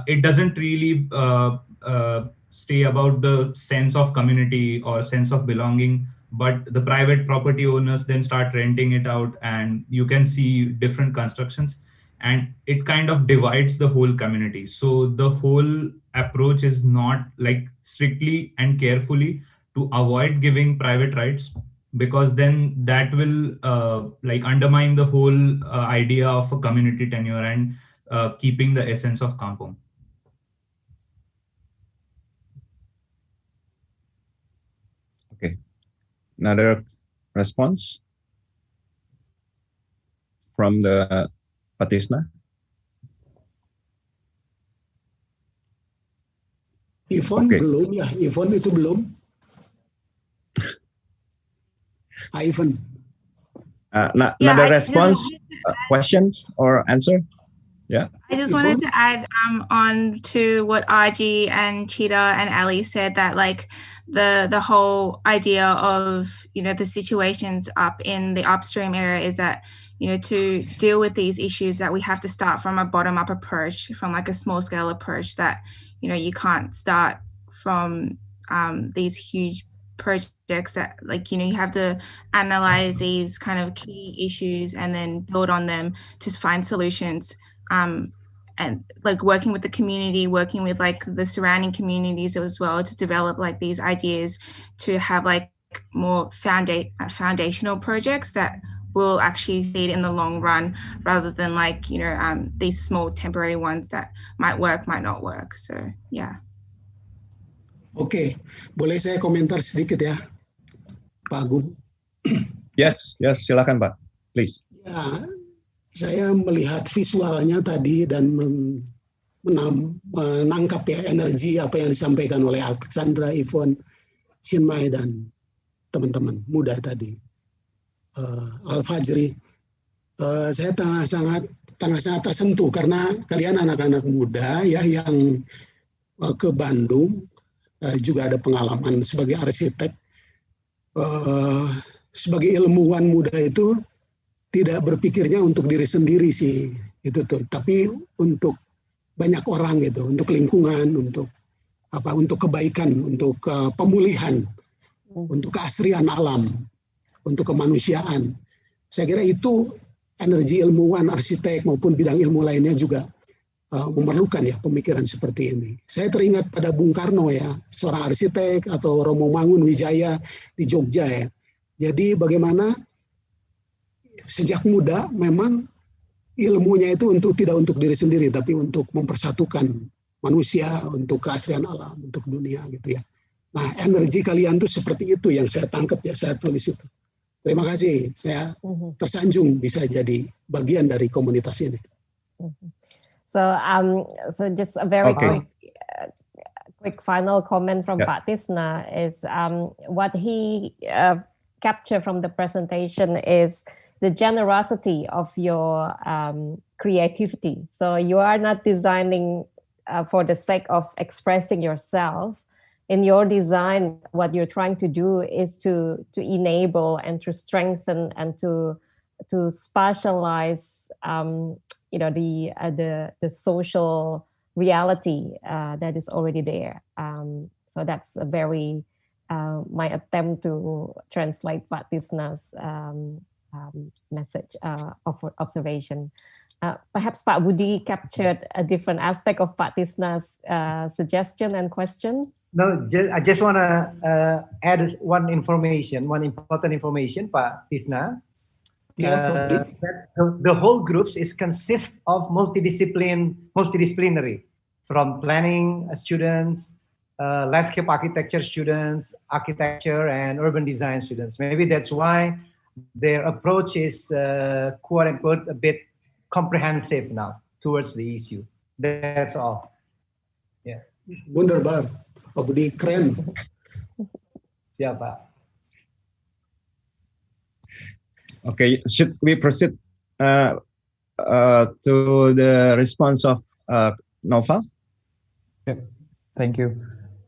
it doesn't really stay about the sense of community or sense of belonging, but the private property owners then start renting it out, and you can see different constructions, and it kind of divides the whole community. So the whole approach is not like strictly and carefully to avoid giving private rights, because then that will like undermine the whole idea of a community tenure and keeping the essence of kampung. Okay, another response from the Tisna. Ivon belum ya, Ivon itu belum. Ivan. Another response, questions or answer? Yeah. I just wanted to add on to what Arji and Cheetah and Ali said, that like the whole idea of, the situations up in the upstream area is that, to deal with these issues, that we have to start from a bottom-up approach, from like a small-scale approach, that, you can't start from these huge projects, that like, you have to analyze these kind of key issues and then build on them to find solutions. And like working with the community, working with like the surrounding communities as well, to develop like these ideas, to have like more foundational projects that will actually feed in the long run, rather than like, these small temporary ones that might work, might not work. So, yeah. Oke, boleh saya komentar sedikit ya, Pak Agung? Yes, silakan Pak, please. Ya, saya melihat visualnya tadi dan menangkap ya energi apa yang disampaikan oleh Alexandra, Ivon, Chinmay, dan teman-teman muda tadi. Al-Fajri, saya sangat tersentuh karena kalian anak-anak muda ya yang ke Bandung, juga ada pengalaman sebagai arsitek, sebagai ilmuwan muda itu tidak berpikirnya untuk diri sendiri sih itu tuh, tapi untuk banyak orang gitu, untuk lingkungan, untuk kebaikan, untuk pemulihan, untuk keasrian alam, untuk kemanusiaan. Saya kira itu energi ilmuwan, arsitek maupun bidang ilmu lainnya juga memerlukan ya pemikiran seperti ini. Saya teringat pada Bung Karno ya, seorang arsitek, atau Romo Mangun Wijaya di Jogja ya. Jadi bagaimana sejak muda memang ilmunya itu tidak untuk diri sendiri, tapi untuk mempersatukan manusia, untuk keasrian alam, untuk dunia gitu ya. Nah, energi kalian tuh seperti itu yang saya tangkap ya, saya tulis itu. Terima kasih, saya tersanjung bisa jadi bagian dari komunitas ini. So just a very quick final comment from Pak Tisna is what he captured from the presentation is the generosity of your creativity. So you are not designing for the sake of expressing yourself. in your design, what you're trying to do is to enable and to strengthen and to spatialize, the social reality that is already there. So that's a very my attempt to translate Pak Tisna's message of observation. Perhaps Pak Budi captured a different aspect of Pak Tisna's suggestion and question. No, I just want to add one important information, Pak Tisna. That the whole groups consists of multidisciplinary, from planning students, landscape architecture students, architecture and urban design students. Maybe that's why their approach is quote unquote a bit comprehensive now towards the issue. That's all. Yeah. Wunderbar, Pak Budi, keren. Siap, Pak. Okay, should we proceed to the response of Noval? Yeah, thank you.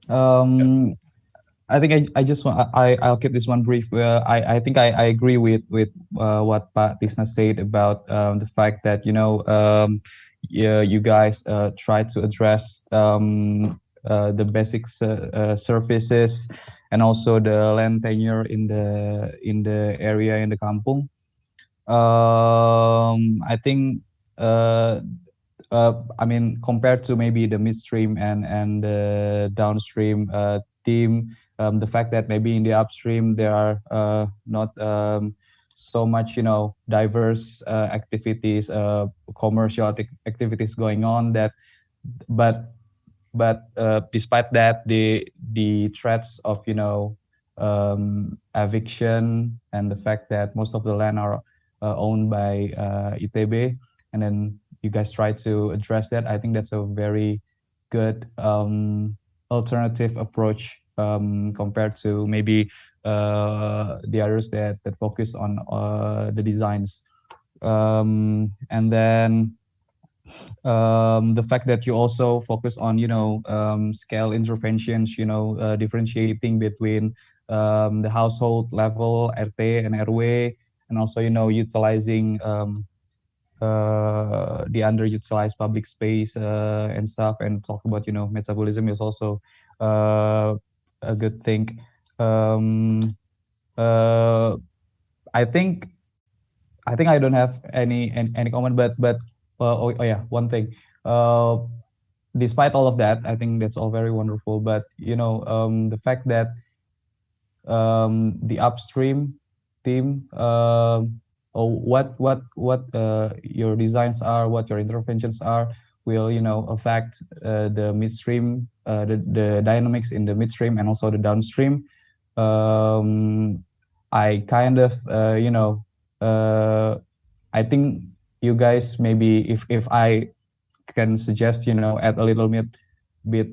I think I just want I'll keep this one brief. I think I agree with what Pak Tisna said about the fact that you guys try to address the basic services and also the land tenure in the area in the kampung. I think I mean, compared to maybe the midstream and the downstream theme, the fact that maybe in the upstream there are not so much diverse activities, commercial activities going on, that but despite that, the threats of eviction and the fact that most of the land are owned by ITB, and then you guys try to address that. I think that's a very good alternative approach compared to maybe the others that focus on the designs. And then the fact that you also focus on scale interventions, differentiating between the household level, RT and RW, and also utilizing the underutilized public space and stuff, and talk about metabolism is also a good thing. I think I don't have any comment, but oh yeah, one thing. Despite all of that, I think that's all very wonderful. But the fact that the upstream team, what your designs are, what your interventions are, will affect the midstream, the dynamics in the midstream and also the downstream. I kind of I think you guys, maybe if I can suggest, add a little bit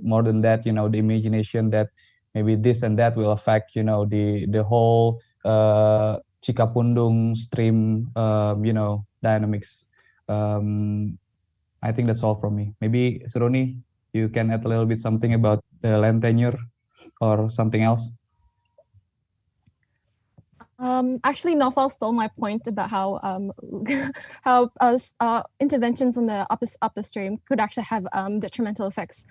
more than that, the imagination that maybe this and that will affect the whole Cikapundung stream dynamics. I think that's all from me. Maybe Suroni, you can add a little bit something about the land tenure or something else. Actually, Noval stole my point about how interventions on the upper stream could actually have detrimental effects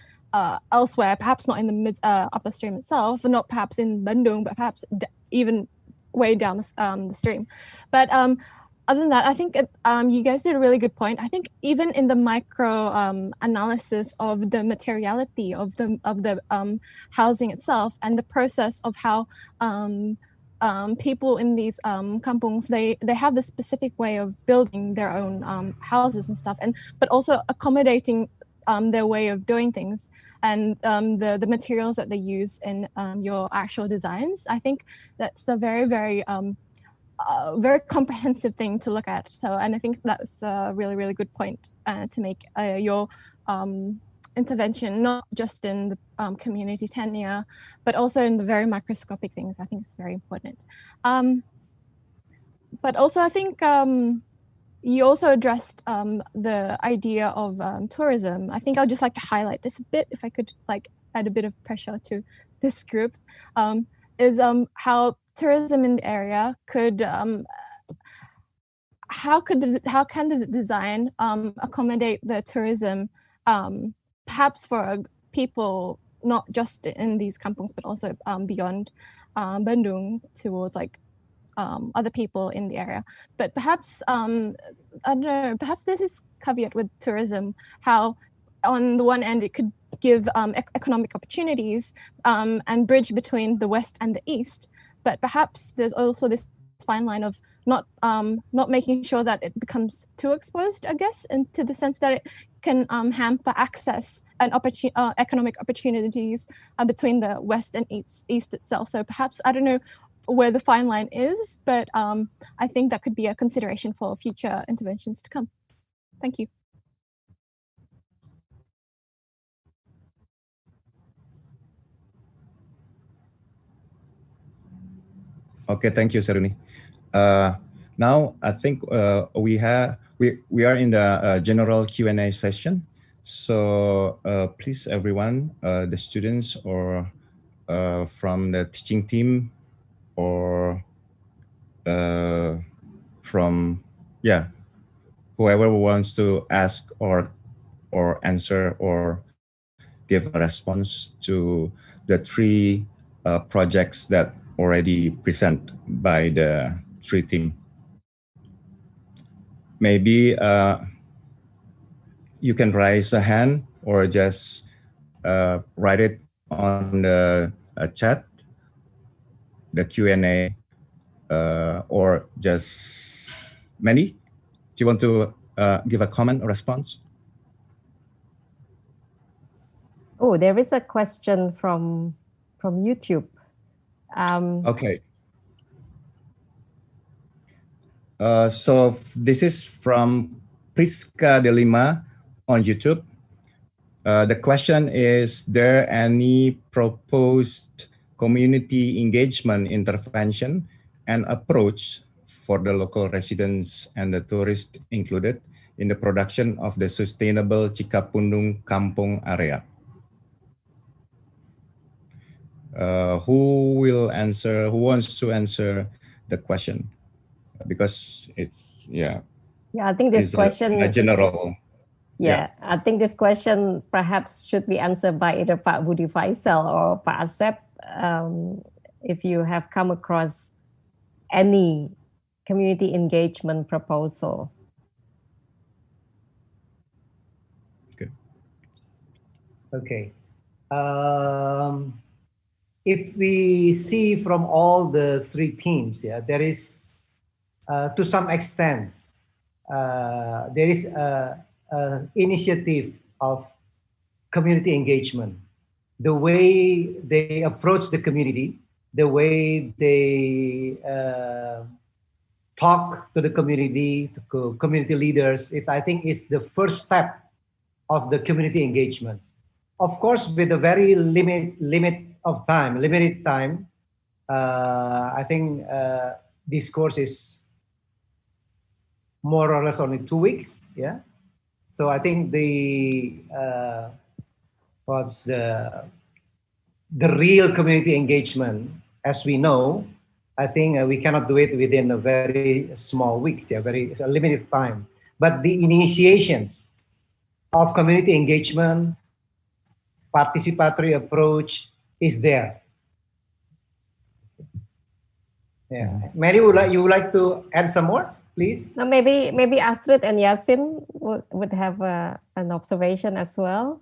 elsewhere, perhaps not in the upper stream itself, or not perhaps in Bandung, but perhaps even way down the stream. But other than that, I think you guys did a really good point. I think even in the micro analysis of the materiality of the housing itself and the process of how people in these kampungs, they have this specific way of building their own houses and stuff, but also accommodating their way of doing things and the materials that they use in your actual designs. I think that's a very, very very comprehensive thing to look at. So, and I think that's a really, really good point to make your intervention, not just in the community tenure, but also in the very microscopic things. I think it's very important. But also, I think you also addressed the idea of tourism. I think I'd just like to highlight this a bit, if I could add a bit of pressure to this group is how tourism in the area could how can the design accommodate the tourism, perhaps for people not just in these kampungs but also beyond Bandung, towards like other people in the area. But perhaps I don't know, perhaps this is caveat with tourism, how on the one end it could give economic opportunities and bridge between the West and the East, but perhaps there's also this fine line of not making sure that it becomes too exposed, I guess, into the sense that it can hamper access and economic opportunities between the West and East itself. So perhaps, I don't know where the fine line is, but I think that could be a consideration for future interventions to come. Thank you. Okay, thank you, Saruni. Now I think we are in the general Q&A session. So please, everyone, the students or from the teaching team or from whoever wants to ask or answer or give a response to the three projects that already present by the three team. Maybe you can raise a hand or just write it on the chat, the Q&A, or just Mandy, do you want to give a comment or response? Oh, there is a question from YouTube. Okay. So this is from Priska Delima on YouTube. The question is there any proposed community engagement intervention and approach for the local residents and the tourists included in the production of the sustainable Cikapundung Kampung area? Who will answer? Who wants to answer the question? Because it's I think this question a general. I think this question perhaps should be answered by either Pak Budi Faisal or Pak Asep. If you have come across any community engagement proposal. Okay. If we see from all the three teams, there is, to some extent, there is an initiative of community engagement. The way they approach the community, the way they talk to the community, to community leaders, I think is the first step of the community engagement. Of course, with a very limited time, I think this course is more or less only 2 weeks. So I think the real community engagement, as we know, I think we cannot do it within a very small weeks, very limited time. But the initiations of community engagement, participatory approach is there. Mary, you would like to add some more, please? No, maybe Astrid and Yasin would have an observation as well.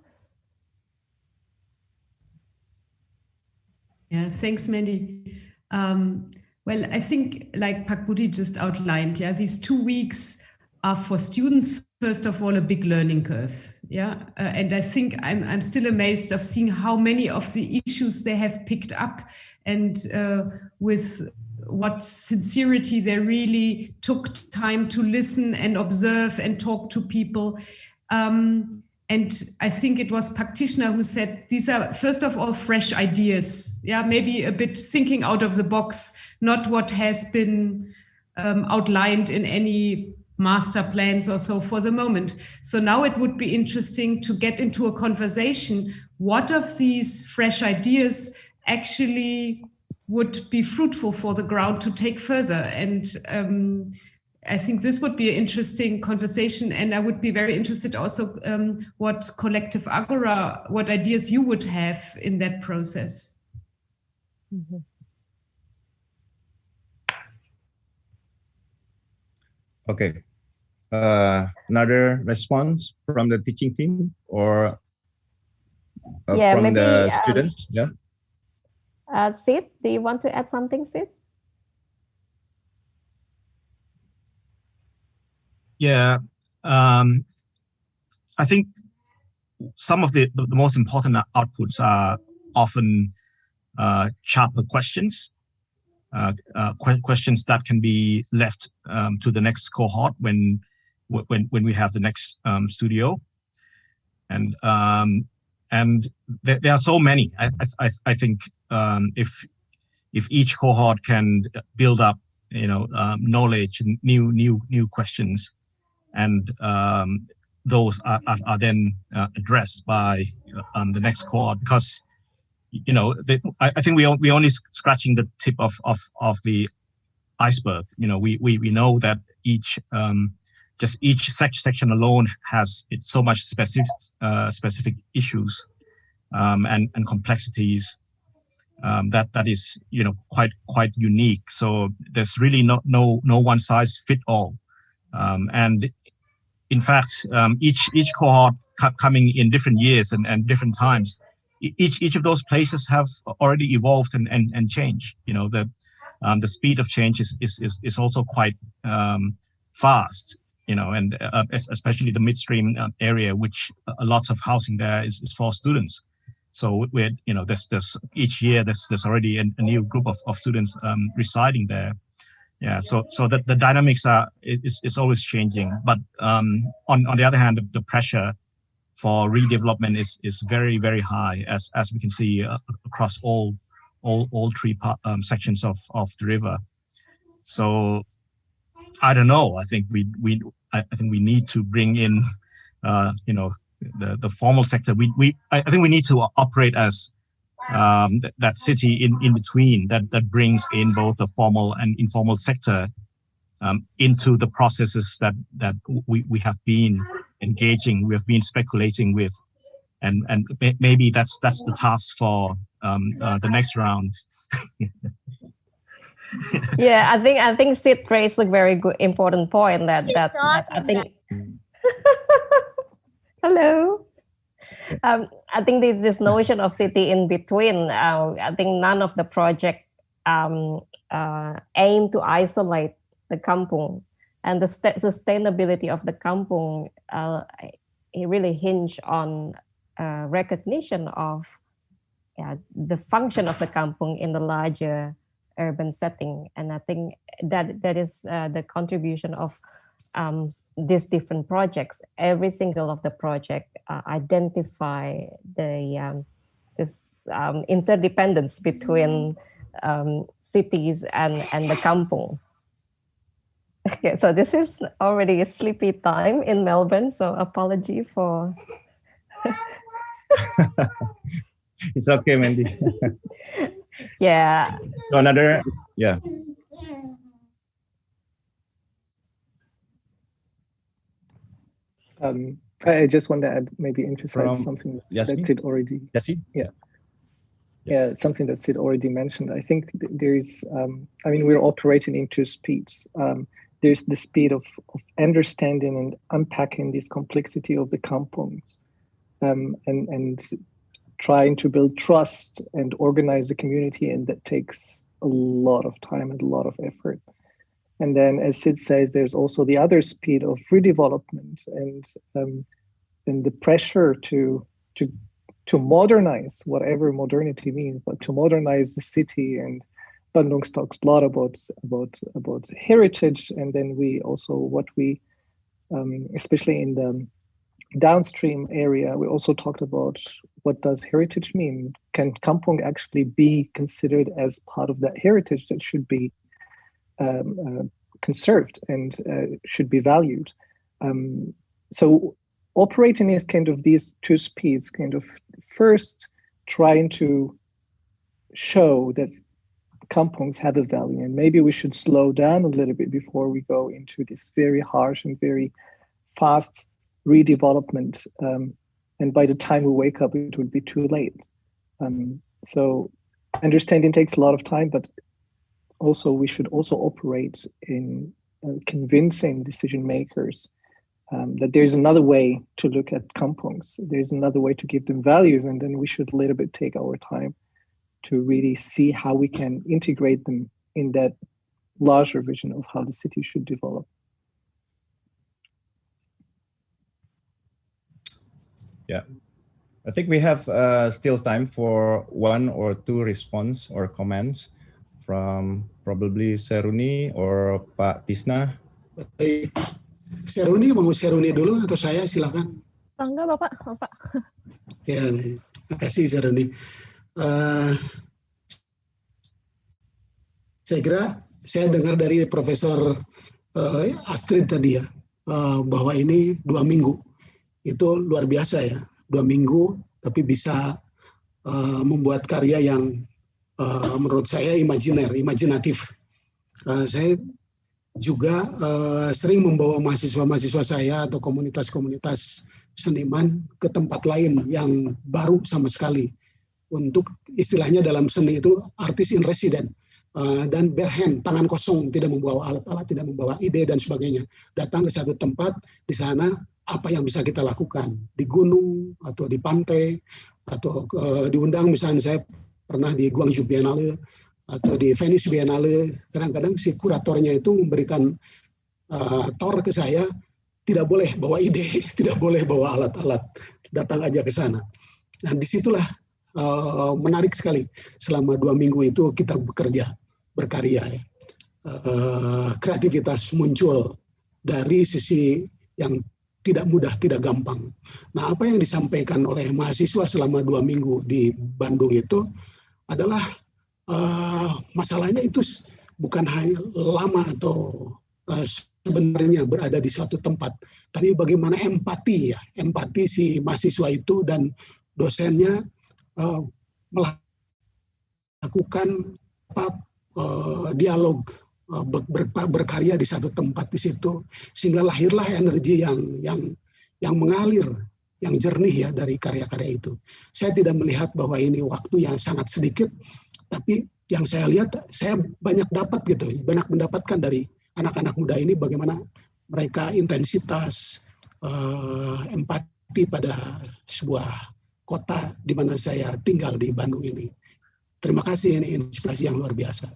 Yeah, thanks, Mandy. Well, I think like Pak Budi just outlined, these 2 weeks are for students, first of all, a big learning curve. And I think I'm still amazed of seeing how many of the issues they have picked up and with what sincerity they really took time to listen and observe and talk to people. And I think it was practitioner who said, these are, first of all, fresh ideas. Maybe a bit thinking out of the box, not what has been outlined in any master plans or so for the moment. So now it would be interesting to get into a conversation. What of these fresh ideas actually would be fruitful for the ground to take further. And I think this would be an interesting conversation, and I would be very interested also what Collective Agora, what ideas you would have in that process. Mm-hmm. Okay. Another response from the teaching team or from maybe, the students? Yeah. Sid, do you want to add something, Sid? Yeah, I think some of the most important outputs are often sharper questions, questions that can be left to the next cohort when we have the next studio, and there are so many. I think if each cohort can build up, knowledge and new questions, and those are then addressed by the next cohort, because I think we only scratching the tip of the iceberg. We know that each section alone has so much specific issues and complexities that is quite unique. So there's really no one size fit all. And in fact, each cohort coming in different years and different times, each of those places have already evolved and changed. The speed of change is also quite fast. And especially the midstream area, which a lot of housing there is for students. So there's each year there's already a new group of students residing there. Yeah, so the dynamics is always changing, but on the other hand, the pressure for redevelopment is very, very high, as we can see across all three sections of the river. So I don't know. I think we need to bring in the formal sector. I think we need to operate as that city in between that brings in both the formal and informal sector into the processes that we have been engaging, we have been speculating with, and maybe that's the task for the next round. Yeah, I think Sid raised a very good important point that I think. Hello. I think this notion of city in between. I think none of the project aim to isolate the kampung, and the sustainability of the kampung. It really hinge on recognition of the function of the kampung in the larger urban setting, and I think that is the contribution of these different projects. Every single of the project identify this interdependence between cities and the kampung. Okay, so this is already a sleepy time in Melbourne, so apology for. It's okay, Mandy. Yeah. So another, yeah. I just want to add, maybe emphasize something that Sid already. Yeah, something that Sid already mentioned. I think there is. We're operating in two speeds. There's the speed of understanding and unpacking this complexity of the kampungs, and trying to build trust and organize the community, and that takes a lot of time and a lot of effort. And then, as Sid says, there's also the other speed of redevelopment and the pressure to modernize, whatever modernity means, but to modernize the city. And Bandung talks a lot about heritage, and then we also especially in the downstream area, we also talked about what does heritage mean? Can kampung actually be considered as part of that heritage that should be conserved and should be valued? So operating is kind of these two speeds, kind of first trying to show that kampungs have a value, and maybe we should slow down a little bit before we go into this very harsh and very fast redevelopment. And by the time we wake up, it would be too late. So understanding takes a lot of time, but also we should also operate in convincing decision makers that there's another way to look at kampungs. There's another way to give them values, and then we should a little bit take our time to really see how we can integrate them in that larger vision of how the city should develop. Yeah, I think we have still time for 1 or 2 response or comments from probably Seruni or Pak Tisna. Seruni, mau Seruni dulu atau saya, silakan. Bangga Bapak. Ya, makasih Seruni. Saya kira saya dengar dari Profesor Astrid tadi ya, bahwa ini 2 minggu. Itu luar biasa ya, 2 minggu tapi bisa membuat karya yang menurut saya imajinatif. Saya juga sering membawa mahasiswa-mahasiswa saya atau komunitas-komunitas seniman ke tempat lain yang baru sama sekali. Untuk istilahnya dalam seni itu artis in resident, dan bare hand, tangan kosong, tidak membawa alat-alat, tidak membawa ide dan sebagainya. Datang ke satu tempat, di sana apa yang bisa kita lakukan di gunung atau di pantai atau diundang, misalnya saya pernah di Guangzhou Biennale atau di Venice Biennale. Kadang-kadang si kuratornya itu memberikan tour ke saya, tidak boleh bawa ide, tidak boleh bawa alat-alat, datang aja ke sana. Nah disitulah menarik sekali. Selama 2 minggu itu kita bekerja, berkarya ya. Kreativitas muncul dari sisi yang tidak mudah, tidak gampang. Nah, apa yang disampaikan oleh mahasiswa selama 2 minggu di Bandung itu adalah masalahnya itu bukan hanya lama atau sebenarnya berada di suatu tempat, tapi bagaimana empati ya, empati si mahasiswa itu dan dosennya melakukan dialog, berkarya di satu tempat di situ, sehingga lahirlah energi yang mengalir, yang jernih ya dari karya-karya itu. Saya tidak melihat bahwa ini waktu yang sangat sedikit, tapi yang saya lihat, saya banyak dapat gitu, banyak mendapatkan dari anak-anak muda ini bagaimana mereka intensitas empati pada sebuah kota di mana saya tinggal di Bandung ini. Terima kasih, ini inspirasi yang luar biasa.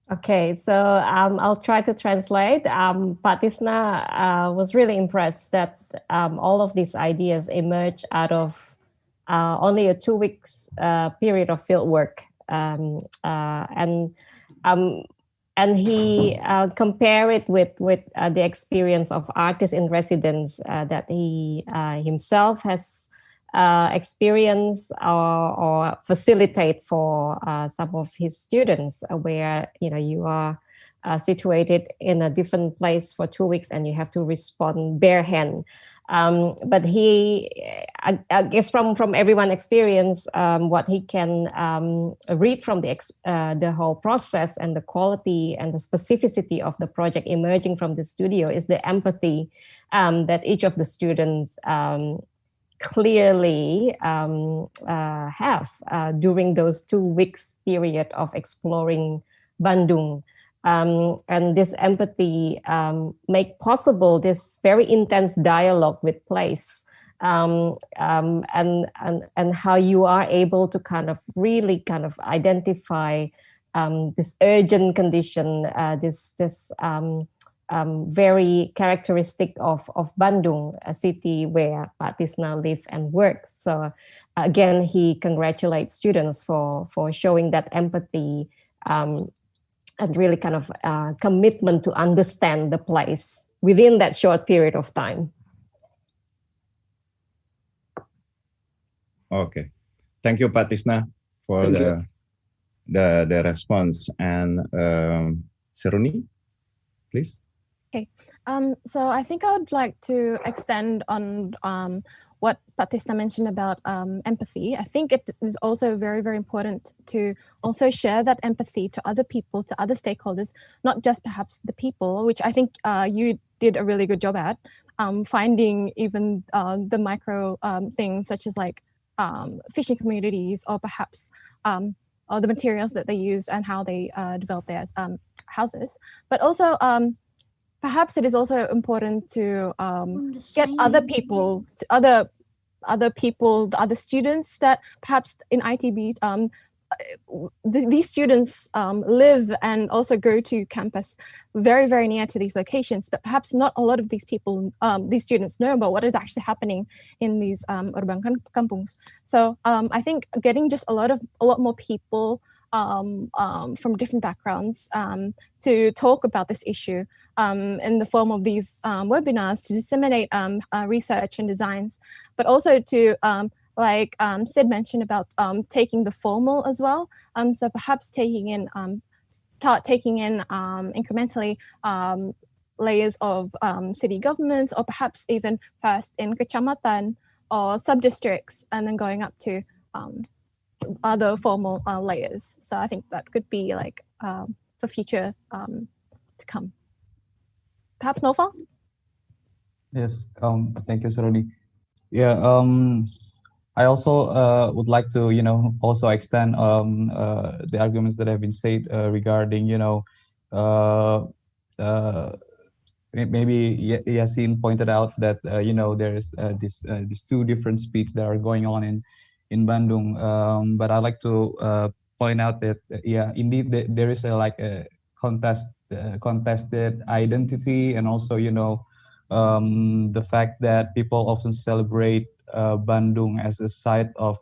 Okay, so I'll try to translate. Pak Tisna was really impressed that all of these ideas emerged out of only a 2 weeks period of field work, and he compared it with the experience of artists in residence that he himself has experience or facilitate for some of his students, where you are situated in a different place for 2 weeks and you have to respond bare hand. But he, I guess from everyone's experience, what he can read from the whole process and the quality and the specificity of the project emerging from the studio is the empathy that each of the students clearly have during those 2 weeks period of exploring Bandung. And this empathy make possible this very intense dialogue with place, and how you are able to really identify this urgent condition, this very characteristic of Bandung, a city where Pak Tisna live and works. So again, he congratulates students for showing that empathy and really commitment to understand the place within that short period of time. Okay, thank you, Pak Tisna, for the response. And Seruni, please. Okay, so I think I would like to extend on what Tisna mentioned about empathy, I think it is also very, very important to also share that empathy to other people, to other stakeholders, not just perhaps the people, which I think you did a really good job at, finding even the micro things such as like fishing communities, or perhaps or the materials that they use and how they develop their houses. But also, perhaps it is also important to get other people, other people, the other students that perhaps in ITB, these students live and also go to campus very, very near to these locations, but perhaps not a lot of these people, these students know about what is actually happening in these urban kampungs. So I think getting just a lot more people from different backgrounds to talk about this issue in the form of these webinars to disseminate research and designs, but also to like Sid mentioned about taking the formal as well. So perhaps taking in incrementally layers of city governments, or perhaps even first in kecamatan or sub-districts, and then going up to other formal layers. So I think that could be like for future to come. Perhaps Naufal? Yes, thank you, Saroni. Yeah, I also would like to, also extend the arguments that have been said regarding, maybe Yasin pointed out that, there's these two different speeds that are going on in Bandung. But I'd like to point out that, indeed, there is a contested identity, and also, the fact that people often celebrate Bandung as a site of,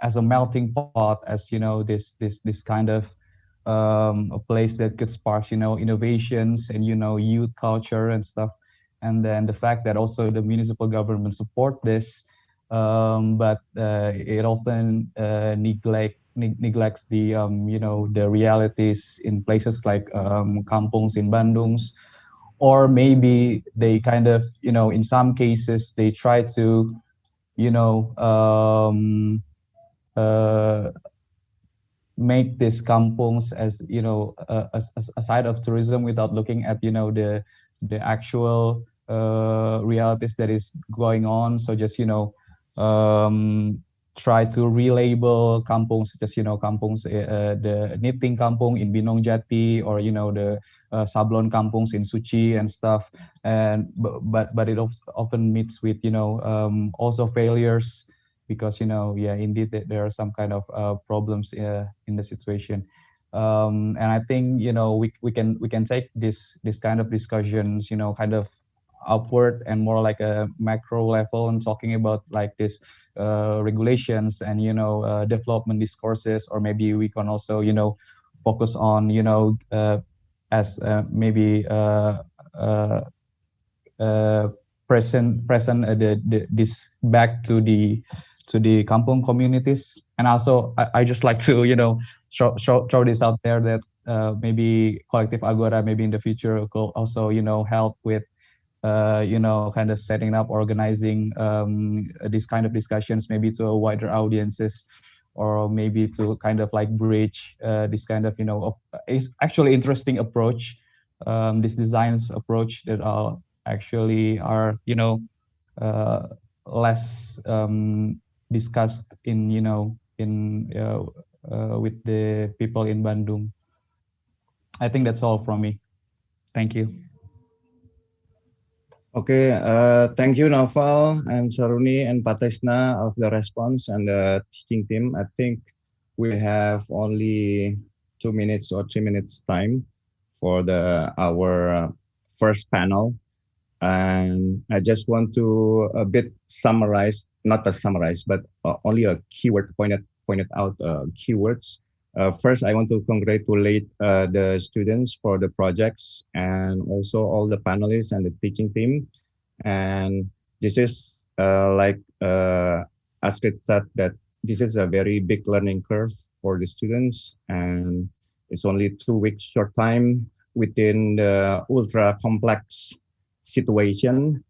as a melting pot, as this kind of a place that could spark innovations and youth culture and stuff. And then the fact that also the municipal government support this, but it often neglects the the realities in places like kampungs in Bandungs. Or maybe they kind of, in some cases, they try to, make these kampungs as, a side of tourism without looking at, the actual realities that is going on. So just, try to relabel kampungs, just, kampungs, the knitting kampung in Binong Jati, or, the sablon kampungs in Suci and stuff, and but it often meets with also failures, because indeed there are some kind of problems in the situation, and I think we can take this kind of discussions kind of upward and more like a macro level, and talking about like this regulations and development discourses, or maybe we can also focus on as maybe present this back to the kampung communities. And also I just like to throw this out there, that maybe Collective Agora maybe in the future could also help with kind of setting up, organizing these kind of discussions maybe to a wider audiences, or maybe to kind of like bridge this kind of is actually interesting approach, this designs approach that are actually are less discussed in with the people in Bandung. I think that's all from me. Thank you. Okay, thank you Naufal and Saruni and Tisna of the response and the teaching team. I think we have only 2 minutes or 3 minutes time for our first panel. And I just want to a bit summarize, not summarize, but only a keyword pointed out keywords. First, I want to congratulate the students for the projects, and also all the panelists and the teaching team. And this is like Astrid said, that this is a very big learning curve for the students, and it's only 2 weeks short time within the ultra complex situation.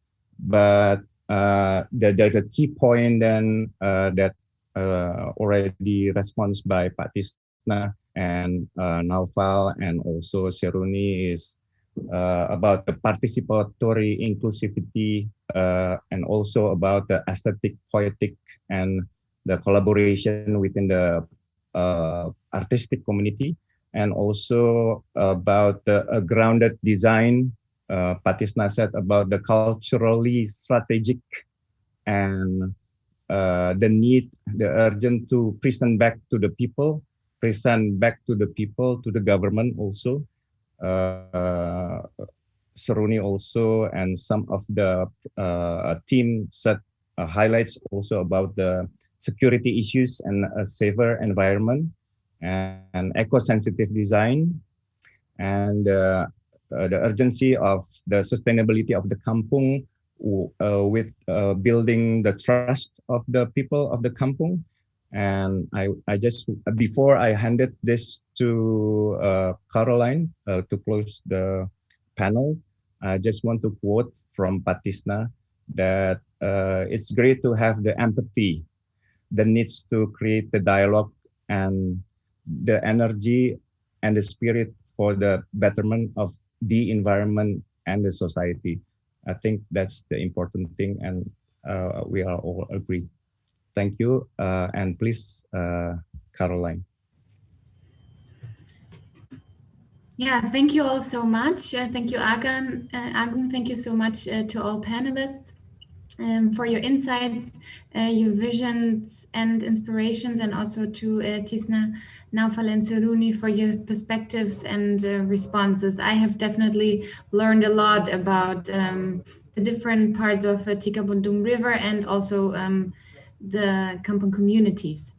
but the key point then that already response by Pak Tisna and Naufal and also Seruni is about the participatory inclusivity and also about the aesthetic, poetic, and the collaboration within the artistic community, and also about the grounded design. Pak Tisna said about the culturally strategic and the need, the urgent to present back to the people, to the government also. Seruni also and some of the team set highlights also about the security issues and a safer environment and eco-sensitive design and the urgency of the sustainability of the kampung with building the trust of the people of the kampung. And I just, before I handed this to Caroline to close the panel, I just want to quote from Pak Tisna that it's great to have the empathy, the needs to create the dialogue and the energy and the spirit for the betterment of the environment and the society. I think that's the important thing, and we are all agree. Thank you, and please, Caroline. Yeah, thank you all so much. Thank you, Agung. Thank you so much to all panelists for your insights, your visions and inspirations, and also to Tisna, Naufal, and Seruni for your perspectives and responses. I have definitely learned a lot about the different parts of Cikapundung River and also the kampung communities.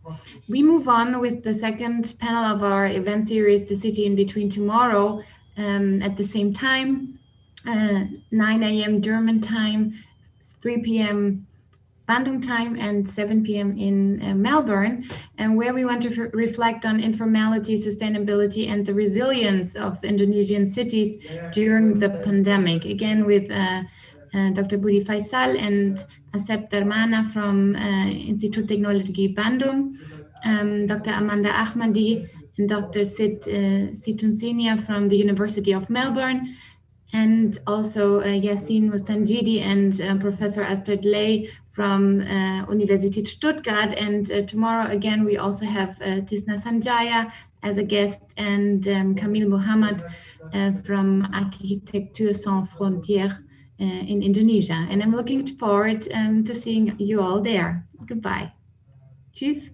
We move on with the second panel of our event series, The City in Between Tomorrow, at the same time, 9 a.m. German time, 3 p.m. Bandung time, and 7 p.m. in Melbourne, and where we want to reflect on informality, sustainability, and the resilience of Indonesian cities during the pandemic. Again, with Dr. Budi Faisal and Asep Darmana from Institut Teknologi Bandung, Dr. Amanda Ahmadi and Dr. Situn Sinia from the University of Melbourne, and also Yasin Mustanjidi and Professor Astrid Ley from University of Stuttgart. And tomorrow again, we also have Tisna Sanjaya as a guest and Kamil Muhammad from Architecture Sans Frontières in Indonesia. And I'm looking forward to seeing you all there. Goodbye. Tschüss.